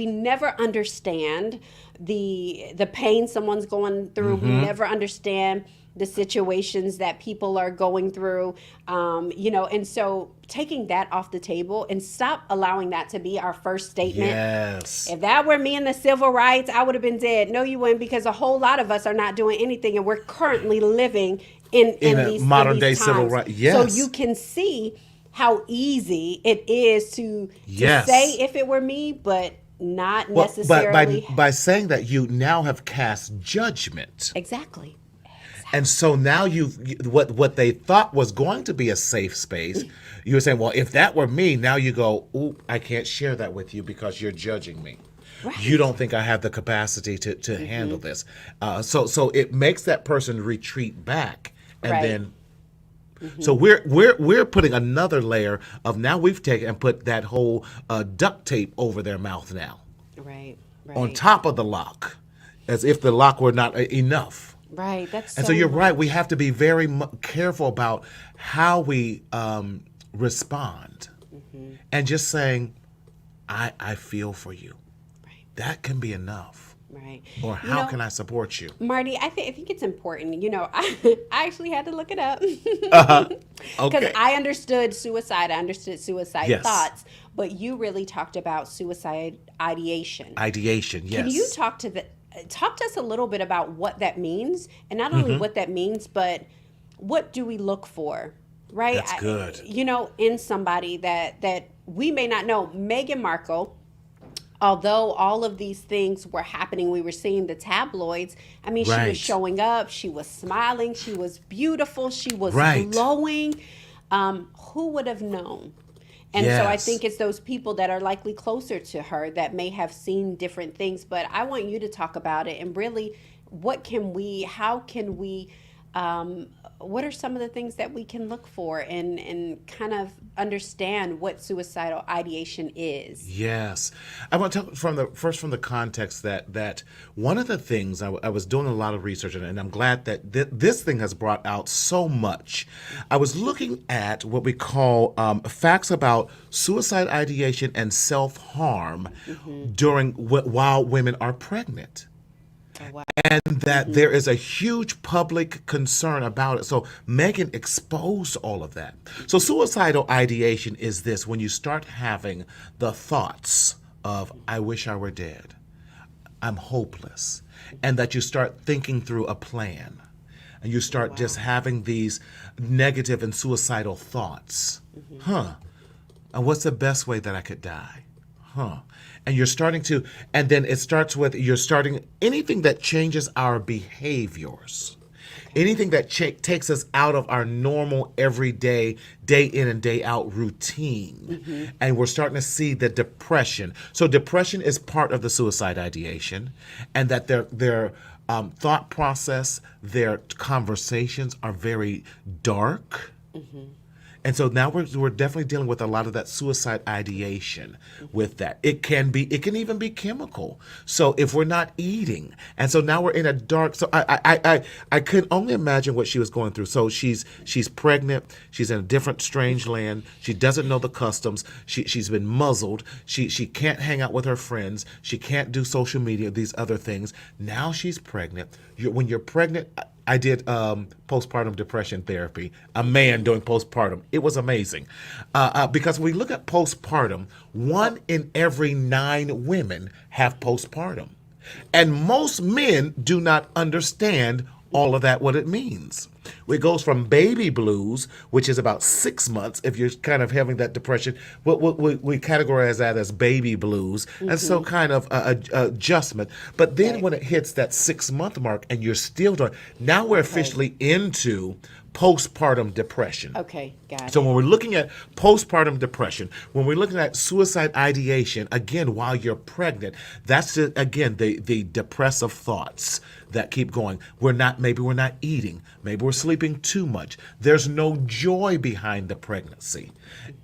Speaker 2: never understand the pain someone's going through. We never understand the situations that people are going through, and so taking that off the table and stop allowing that to be our first statement.
Speaker 1: Yes.
Speaker 2: If that were me in the civil rights, I would have been dead. No, you wouldn't, because a whole lot of us are not doing anything, and we're currently living in
Speaker 1: a
Speaker 2: these
Speaker 1: modern
Speaker 2: in these
Speaker 1: day civil
Speaker 2: times.
Speaker 1: right- yes.
Speaker 2: So you can see how easy it is to
Speaker 1: Yes.
Speaker 2: say if it were me, but not
Speaker 1: Well,
Speaker 2: necessarily.
Speaker 1: but by saying that, you now have cast judgment.
Speaker 2: Exactly.
Speaker 1: And so now what they thought was going to be a safe space, you were saying, well, if that were me, now you go, ooh, I can't share that with you because you're judging me.
Speaker 2: Right.
Speaker 1: You don't think I have the capacity to handle this. So it makes that person retreat back and
Speaker 2: Right.
Speaker 1: then So we're putting another layer of, now we've taken and put that whole duct tape over their mouth now,
Speaker 2: Right.
Speaker 1: on top of the lock, as if the lock were not enough.
Speaker 2: Right.
Speaker 1: And so you're right. We have to be very careful about how we respond, and just saying, I feel for you.
Speaker 2: Right.
Speaker 1: That can be enough.
Speaker 2: Right.
Speaker 1: Or how can I support you?
Speaker 2: Marty, I think it's important. I actually had to look it up.
Speaker 1: Okay.
Speaker 2: Because I understood suicide. I understood suicide
Speaker 1: Yes.
Speaker 2: thoughts. But you really talked about suicide ideation.
Speaker 1: Ideation, yes.
Speaker 2: Can you talk to us a little bit about what that means? And not only what that means, but what do we look for? Right?
Speaker 1: That's good.
Speaker 2: In somebody that we may not know. Meghan Markle, although all of these things were happening, we were seeing the tabloids. I mean, she
Speaker 1: Right.
Speaker 2: was showing up. She was smiling. She was beautiful. She was
Speaker 1: Right.
Speaker 2: glowing. Who would have known? And so I
Speaker 1: Yes.
Speaker 2: think it's those people that are likely closer to her that may have seen different things. But I want you to talk about it, and really, what are some of the things that we can look for and kind of understand what suicidal ideation is?
Speaker 1: Yes. I want to talk from the context that one of the things I was doing a lot of research, and I'm glad that this thing has brought out so much. I was looking at what we call facts about suicide ideation and self-harm while women are pregnant.
Speaker 2: Oh, wow.
Speaker 1: And that there is a huge public concern about it. So Meghan exposed all of that. So suicidal ideation is this: when you start having the thoughts of, I wish I were dead, I'm hopeless, and that you start thinking through a plan, and you start just having these negative and suicidal thoughts. And what's the best way that I could die? And you're starting to, and then it starts with, anything that changes our behaviors, anything that takes us out of our normal, everyday, day in and day out routine. And we're starting to see the depression. So depression is part of the suicide ideation, and that their thought process, their conversations are very dark. And so now we're definitely dealing with a lot of that suicide ideation with that. It can even be chemical. So if we're not eating, and so now we're in a dark. So I could only imagine what she was going through. So she's pregnant. She's in a different strange land. She doesn't know the customs. She's been muzzled. She can't hang out with her friends. She can't do social media. These other things. Now she's pregnant. When you're pregnant. I did postpartum depression therapy, a man doing postpartum. It was amazing. Because when we look at postpartum, 1 in every 9 women have postpartum. And most men do not understand all of that, what it means. It goes from baby blues, which is about 6 months, if you're kind of having that depression. We categorize that as baby blues, and so kind of adjustment. But then when it hits that 6-month mark and you're still doing, now we're officially into postpartum depression.
Speaker 2: Okay, got it.
Speaker 1: So when we're looking at postpartum depression, when we're looking at suicide ideation, again, while you're pregnant, that's the depressive thoughts that keep going. Maybe we're not eating. Maybe we're sleeping too much. There's no joy behind the pregnancy.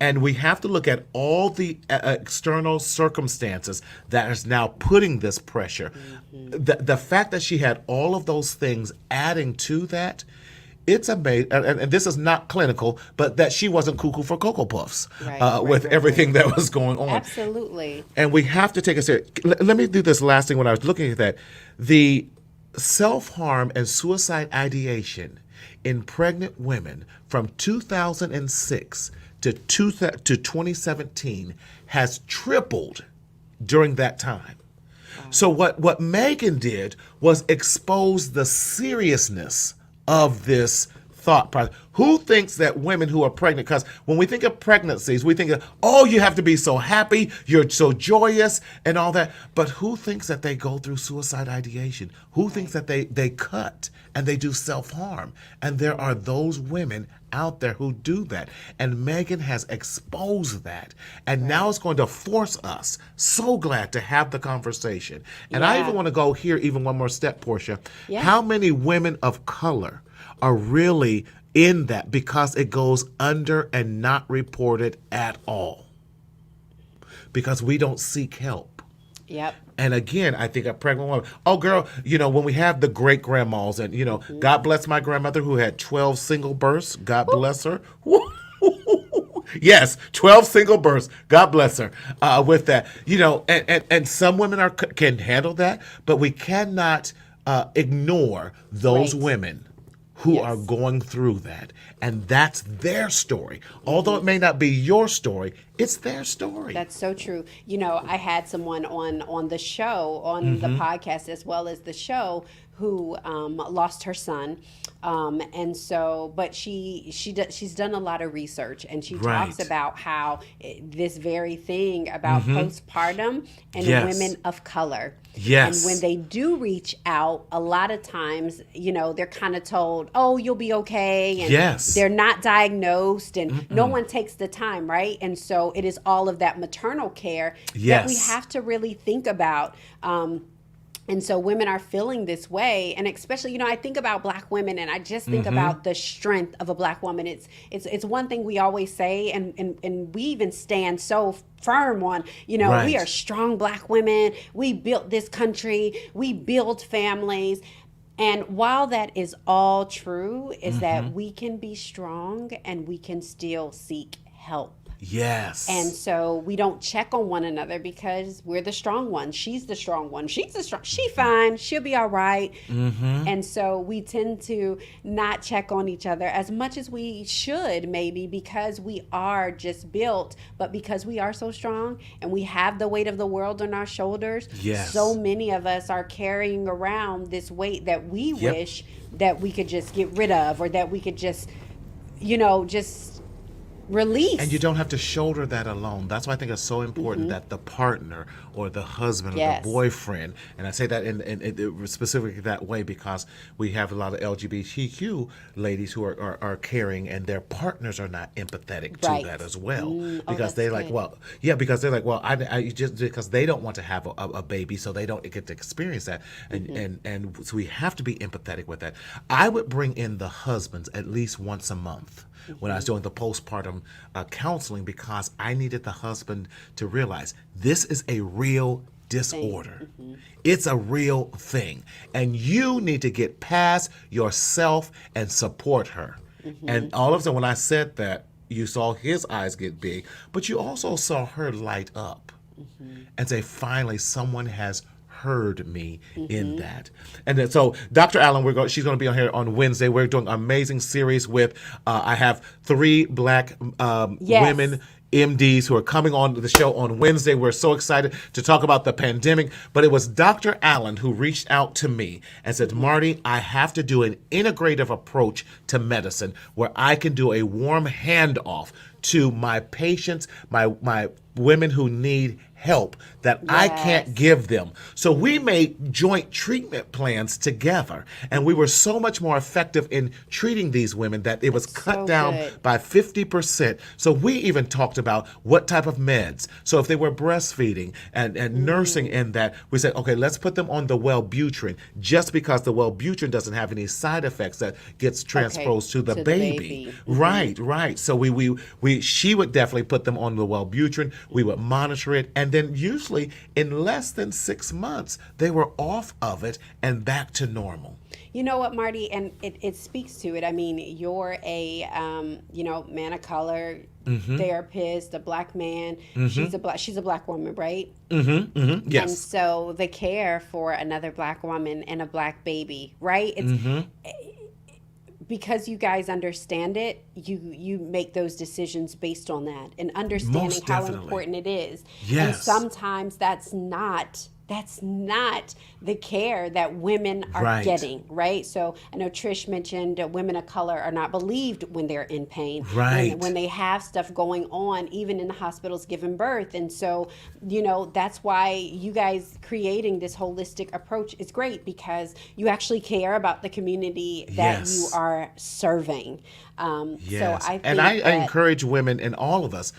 Speaker 1: And we have to look at all the external circumstances that is now putting this pressure. The fact that she had all of those things adding to that, it's amazing, and this is not clinical, but that she wasn't cuckoo for Cocoa Puffs with everything that was going on.
Speaker 2: Absolutely.
Speaker 1: And we have to take it serious. Let me do this last thing when I was looking at that. The self-harm and suicide ideation in pregnant women from 2006 to 2017 has tripled during that time. So what Meghan did was expose the seriousness of this thought process. Who thinks that women who are pregnant, because when we think of pregnancies, we think of, oh, you have to be so happy, you're so joyous and all that. But who thinks that they go through suicide ideation? Who thinks that they cut and they do self-harm? And there are those women out there who do that. And Meghan has exposed that. And now it's going to force us. So glad to have the conversation. And I even want to go here even one more step, Portia.
Speaker 2: Yeah.
Speaker 1: How many women of color are really in that because it goes under and not reported at all. Because we don't seek help.
Speaker 2: Yep.
Speaker 1: And again, I think a pregnant woman, oh girl, when we have the great grandmas and, God bless my grandmother who had 12 single births. God bless her. Yes, 12 single births. God bless her with that. And some women can handle that, but we cannot ignore those women who are going through that. And that's their story. Although it may not be your story, it's their story.
Speaker 2: That's so true. I had someone on the show, on the podcast as well as the show, who lost her son. And so, but she's done a lot of research, and she talks about how this very thing about postpartum and women of color.
Speaker 1: Yes.
Speaker 2: And when they do reach out, a lot of times, they're kind of told, oh, you'll be okay. And they're not diagnosed, and no one takes the time, right? And so it is all of that maternal care that we have to really think about. And so women are feeling this way. And especially, I think about Black women, and I just think about the strength of a Black woman. It's one thing we always say, and we even stand so firm on, we are strong Black women. We built this country. We build families. And while that is all true, is that we can be strong and we can still seek help.
Speaker 1: Yes.
Speaker 2: And so we don't check on one another because we're the strong one. She's the strong one. She fine. She'll be all right. And so we tend to not check on each other as much as we should, maybe, because we are just built, but because we are so strong and we have the weight of the world on our shoulders. So many of us are carrying around this weight that we wish that we could just get rid of, or that we could just, just release.
Speaker 1: And you don't have to shoulder that alone. That's why I think it's so important that the partner or the husband or the boyfriend, and I say that in specifically that way because we have a lot of LGBTQ ladies who are caring, and their partners are not empathetic to that as well. Because they're like, because they're like, I just because they don't want to have a baby, so they don't get to experience that. And so we have to be empathetic with that. I would bring in the husbands at least once a month when I was doing the postpartum counseling, because I needed the husband to realize this is a real disorder. It's a real thing. And you need to get past yourself and support her. And all of a sudden, when I said that, you saw his eyes get big, but you also saw her light up and say, finally, someone has heard me in that. And then, so Dr. Allen, she's going to be on here on Wednesday. We're doing an amazing series with, I have 3 Black women MDs who are coming on the show on Wednesday. We're so excited to talk about the pandemic. But it was Dr. Allen who reached out to me and said, Marty, I have to do an integrative approach to medicine where I can do a warm handoff to my patients, my women who need help that I can't give them. So we made joint treatment plans together, and we were so much more effective in treating these women that it was cut down by 50%. So we even talked about what type of meds. So if they were breastfeeding and nursing in that, we said, okay, let's put them on the Wellbutrin, just because the Wellbutrin doesn't have any side effects that gets transposed to the baby. Right. So she would definitely put them on the Wellbutrin. We would monitor it, and then usually in less than 6 months, they were off of it and back to normal.
Speaker 2: You know what, Marty, and it speaks to it. I mean, you're a man of color, therapist, a Black man. She's a Black woman, right?
Speaker 1: Yes.
Speaker 2: And so the care for another Black woman and a Black baby, right? It's because you guys understand it, you make those decisions based on that and understanding how important it is. And sometimes that's not the care that women are getting, right? So I know Trish mentioned women of color are not believed when they're in pain, when they have stuff going on, even in the hospitals giving birth. And so, that's why you guys creating this holistic approach is great, because you actually care about the community that you are serving. So I think
Speaker 1: I encourage women and all of us,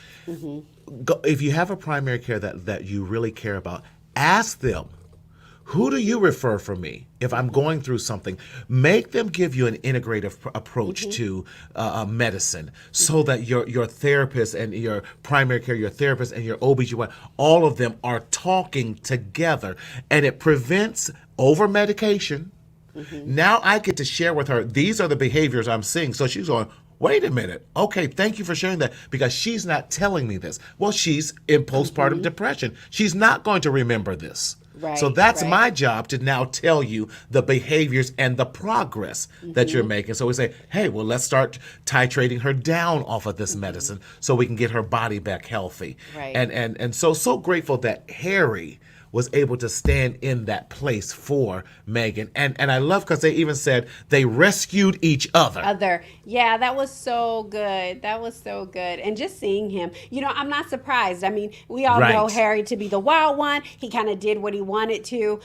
Speaker 1: if you have a primary care that you really care about, ask them, Who do you refer for me if I'm going through something? Make them give you an integrative approach to medicine, so that your therapist and your primary care, your therapist and your OBGYN, all of them are talking together, and it prevents over medication. Now I get to share with her, these are the behaviors I'm seeing. So she's going, wait a minute. Okay, thank you for sharing that, because she's not telling me this. Well, she's in postpartum depression. She's not going to remember this.
Speaker 2: Right,
Speaker 1: so that's
Speaker 2: right.
Speaker 1: my job, to now tell you the behaviors and the progress that you're making. So we say, hey, well, let's start titrating her down off of this medicine so we can get her body back healthy.
Speaker 2: Right.
Speaker 1: And so grateful that Harry was able to stand in that place for Megan. And I love, because they even said they rescued each other.
Speaker 2: Yeah, that was so good. That was so good. And just seeing him, I'm not surprised. I mean, we all know Harry to be the wild one. He kind of did what he wanted to.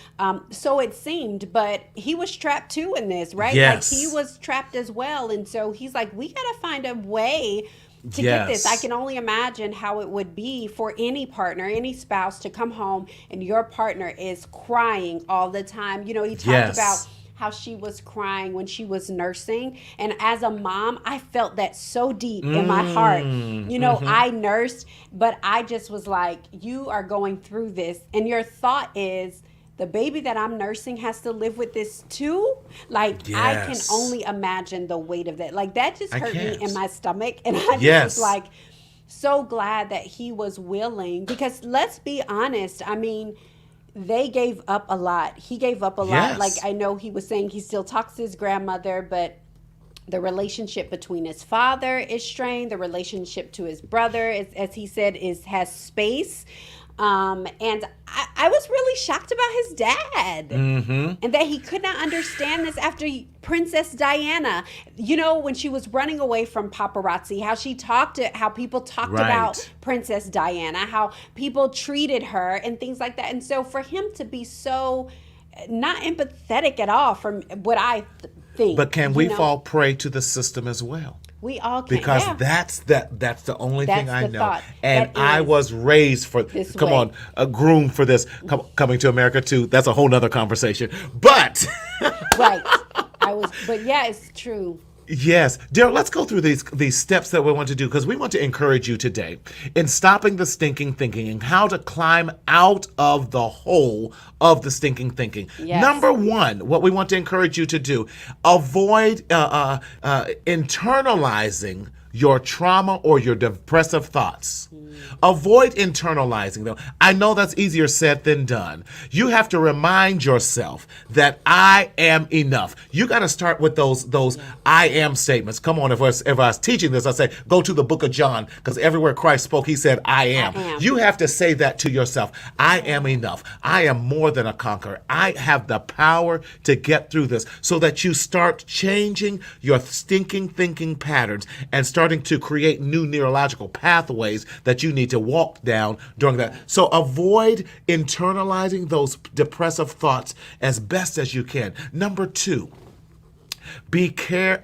Speaker 2: So it seemed, but he was trapped too in this, right?
Speaker 1: Yes.
Speaker 2: Like, he was trapped as well. And so he's like, we got to find a way to get this. I can only imagine how it would be for any partner, any spouse, to come home and your partner is crying all the time. He talked about how she was crying when she was nursing. And as a mom, I felt that so deep in my heart. I nursed, but I just was like, you are going through this. And your thought is, the baby that I'm nursing has to live with this too. Like, I can only imagine the weight of that. Like, that just hurt me in my stomach. And I just was like, so glad that he was willing. Because let's be honest, I mean, they gave up a lot. He gave up a lot. Like, I know he was saying he still talks to his grandmother, but the relationship between his father is strained. The relationship to his brother, as he said, has space. And I was really shocked about his dad, and that he could not understand this after Princess Diana, when she was running away from paparazzi, how people talked about Princess Diana, how people treated her and things like that. And so for him to be so not empathetic at all, from what I think.
Speaker 1: But can we fall prey to the system as well?
Speaker 2: We all can.
Speaker 1: Because that's the only thing I know.
Speaker 2: Thought.
Speaker 1: And I was raised for, groomed for this. Coming to America too, that's a whole nother conversation. But
Speaker 2: but yeah, it's true.
Speaker 1: Yes. Daryl, let's go through these steps that we want to do, because we want to encourage you today in stopping the stinking thinking and how to climb out of the hole of the stinking thinking.
Speaker 2: Yes.
Speaker 1: Number one, what we want to encourage you to do, avoid internalizing your trauma or your depressive thoughts. Avoid internalizing them. I know that's easier said than done. You have to remind yourself that I am enough. You got to start with those I am statements. Come on, if I was teaching this, I say, go to the book of John, because everywhere Christ spoke, he said, I am. You have to say that to yourself. I am enough. I am more than a conqueror. I have the power to get through this, so that you start changing your stinking thinking patterns and starting to create new neurological pathways that you need to walk down during that. So avoid internalizing those depressive thoughts as best as you can. Number two, care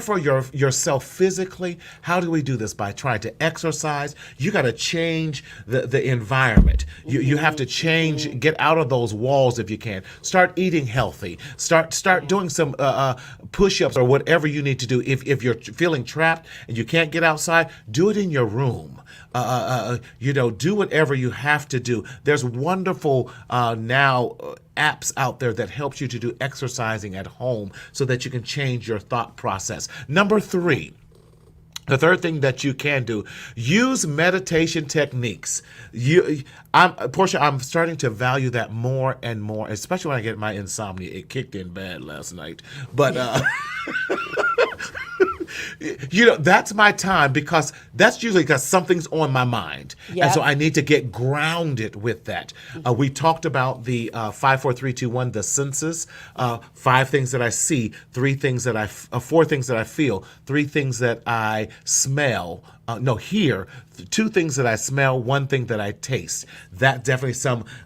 Speaker 1: for yourself physically. How do we do this? By trying to exercise. You got to change the environment. You have to change, get out of those walls if you can. Start eating healthy. Start doing some push-ups or whatever you need to do. If you're feeling trapped and you can't get outside, do it in your room. Do whatever you have to do. There's wonderful now apps out there that helps you to do exercising at home so that you can change your thought process. Number three, the third thing that you can do, use meditation techniques. Portia, I'm starting to value that more and more, especially when I get my insomnia. It kicked in bad last night. But that's my time, because that's usually because something's on my mind. Yep. And so I need to get grounded with that. We talked about the 5, 4, 3, 2, 1, the senses. 5 things that I see, 4 things that I feel, 3 things that I smell. Hear. 2 things that I smell, 1 thing that I taste. That definitely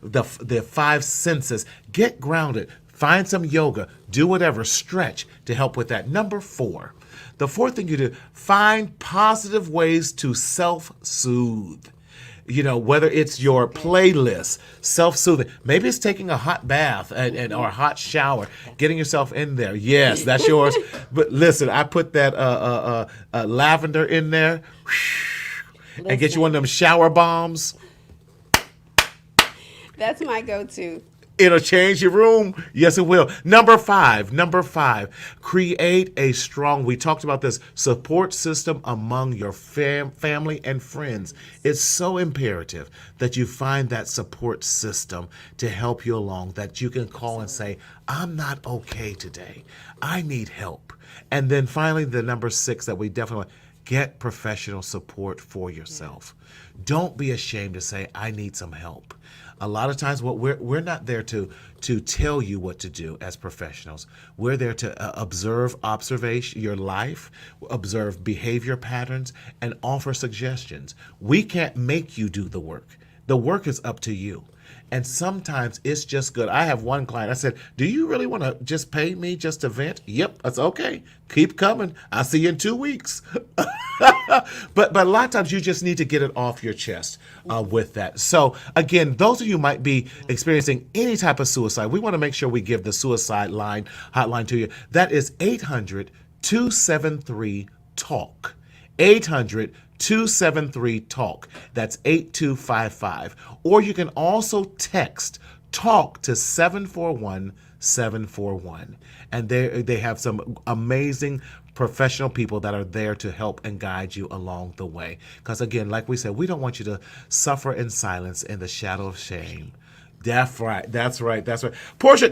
Speaker 1: the 5 senses. Get grounded. Find some yoga. Do whatever. Stretch to help with that. Number 4. The 4th thing you do, find positive ways to self-soothe. whether it's your playlist, self-soothing, maybe it's taking a hot bath or a hot shower, getting yourself in there. Yes, that's yours. But listen, I put that lavender in there and get you one of them shower bombs.
Speaker 2: That's my go-to.
Speaker 1: It'll change your room. Yes, it will. Number five, create a strong, we talked about this, support system among your family and friends. It's so imperative that you find that support system to help you along, that you can call and say, I'm not okay today. I need help. And then finally, the number 6 that we definitely get professional support for yourself. Don't be ashamed to say, I need some help. A lot of times, we're not there to tell you what to do as professionals. We're there to observe your life, observe behavior patterns, and offer suggestions. We can't make you do the work. The work is up to you. And sometimes it's just good. I have one client, I said, do you really want to just pay me just to vent? Yep, that's okay. Keep coming. I'll see you in 2 weeks. But a lot of times you just need to get it off your chest with that. So again, those of you might be experiencing any type of suicide, we want to make sure we give the suicide hotline to you. That is 800-273-TALK. 800-273-TALK. That's 8255. Or you can also text TALK to 741-741. And they have some amazing professional people that are there to help and guide you along the way. Because again, like we said, we don't want you to suffer in silence in the shadow of shame. That's right. Portia,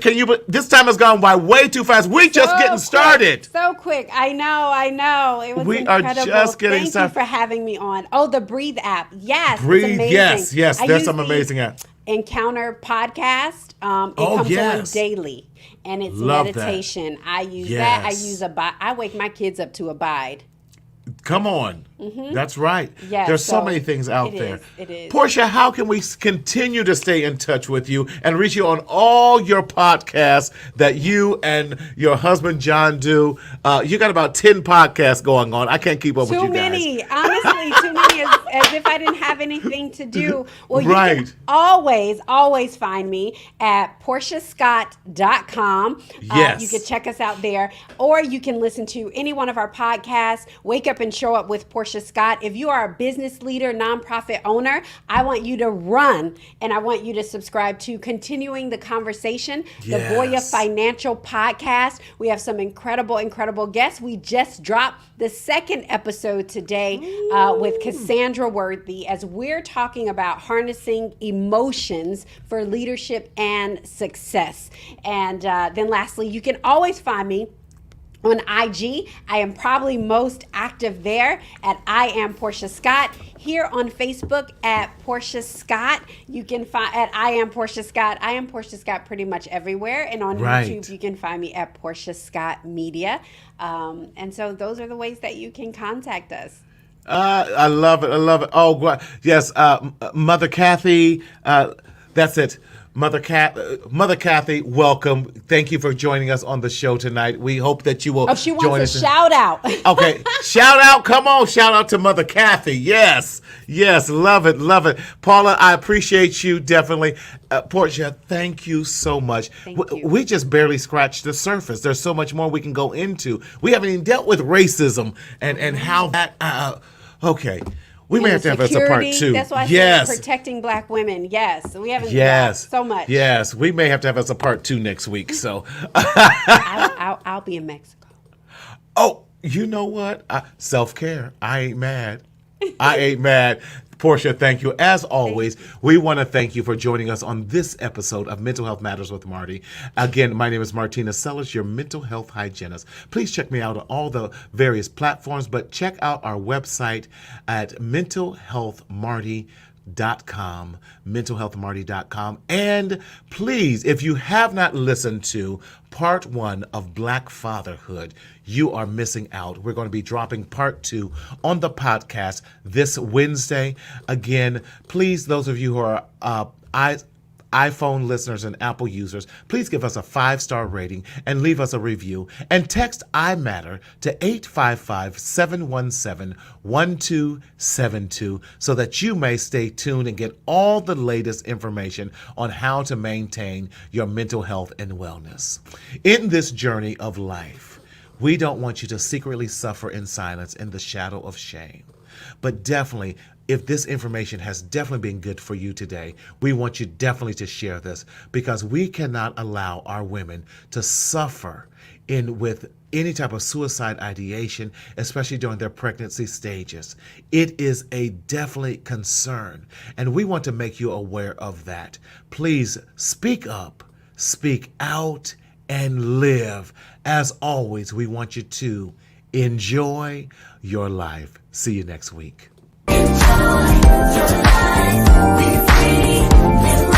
Speaker 1: this time has gone by way too fast. We're just getting started.
Speaker 2: So quick. I know. It was incredible.
Speaker 1: Are just getting started.
Speaker 2: Thank you for having me on. Oh, the Breathe app. Yes.
Speaker 1: Breathe, yes. There's some amazing apps.
Speaker 2: Encounter podcast. It comes on daily. And it's meditation. That. I use that. I use I wake my kids up to Abide.
Speaker 1: Come on. Mm-hmm. That's right. Yes, there's so many things out there.
Speaker 2: It is.
Speaker 1: Portia, how can we continue to stay in touch with you and reach you on all your podcasts that you and your husband, John, do? You got about 10 podcasts going on. I can't keep up with you guys.
Speaker 2: Too many. Honestly, too many. As if I didn't have anything to do. Well, you can always find me at PortiaScott.com.
Speaker 1: Yes.
Speaker 2: You can check us out there. Or you can listen to any one of our podcasts. Wake Up and Show Up with Portia Scott. If you are a business leader, nonprofit owner, I want you to run and I want you to subscribe to Continuing the Conversation, the Voya Financial Podcast. We have some incredible guests. We just dropped the 2nd episode today with Cassandra Worthy as we're talking about harnessing emotions for leadership and success. And then lastly, you can always find me on IG. I am probably most active there at I Am Portia Scott. Here on Facebook at Portia Scott. You can find at I Am Portia Scott. I Am Portia Scott pretty much everywhere. And on YouTube, you can find me at Portia Scott Media. And so those are the ways that you can contact us.
Speaker 1: I love it. Oh, yes. Mother Kathy, that's it. Mother Kathy, welcome. Thank you for joining us on the show tonight. We hope that you will join us.
Speaker 2: Oh, she wants a shout out.
Speaker 1: Okay, shout out. Come on, shout out to Mother Kathy. Yes, love it. Paula, I appreciate you definitely. Portia, thank you so much.
Speaker 2: Thank you.
Speaker 1: We just barely scratched the surface. There's so much more we can go into. We haven't even dealt with racism and how that. Okay. We may have to have us a part 2.
Speaker 2: That's why I said protecting Black women. Yes. We haven't done so much.
Speaker 1: Yes. We may have to have us a part 2 next week. So
Speaker 2: I'll be in Mexico.
Speaker 1: Oh, you know what? Self-care. I ain't mad. Portia, thank you. As always, we want to thank you for joining us on this episode of Mental Health Matters with Marty. Again, my name is Martina Sellers, your mental health hygienist. Please check me out on all the various platforms, but check out our website at mentalhealthmarty.com, and please, if you have not listened to part 1 of Black Fatherhood, you are missing out. We're going to be dropping part 2 on the podcast this Wednesday. Again, please, those of you who are iPhone listeners and Apple users, please give us a 5-star rating and leave us a review. And text iMatter to 855-717-1272 so that you may stay tuned and get all the latest information on how to maintain your mental health and wellness. In this journey of life, we don't want you to secretly suffer in silence in the shadow of shame. But definitely, if this information has definitely been good for you today, we want you definitely to share this, because we cannot allow our women to suffer with any type of suicide ideation, especially during their pregnancy stages. It is a definitely concern, and we want to make you aware of that. Please speak up, speak out, and live. As always, we want you to enjoy your life. See you next week.
Speaker 3: Enjoy your life, be free, live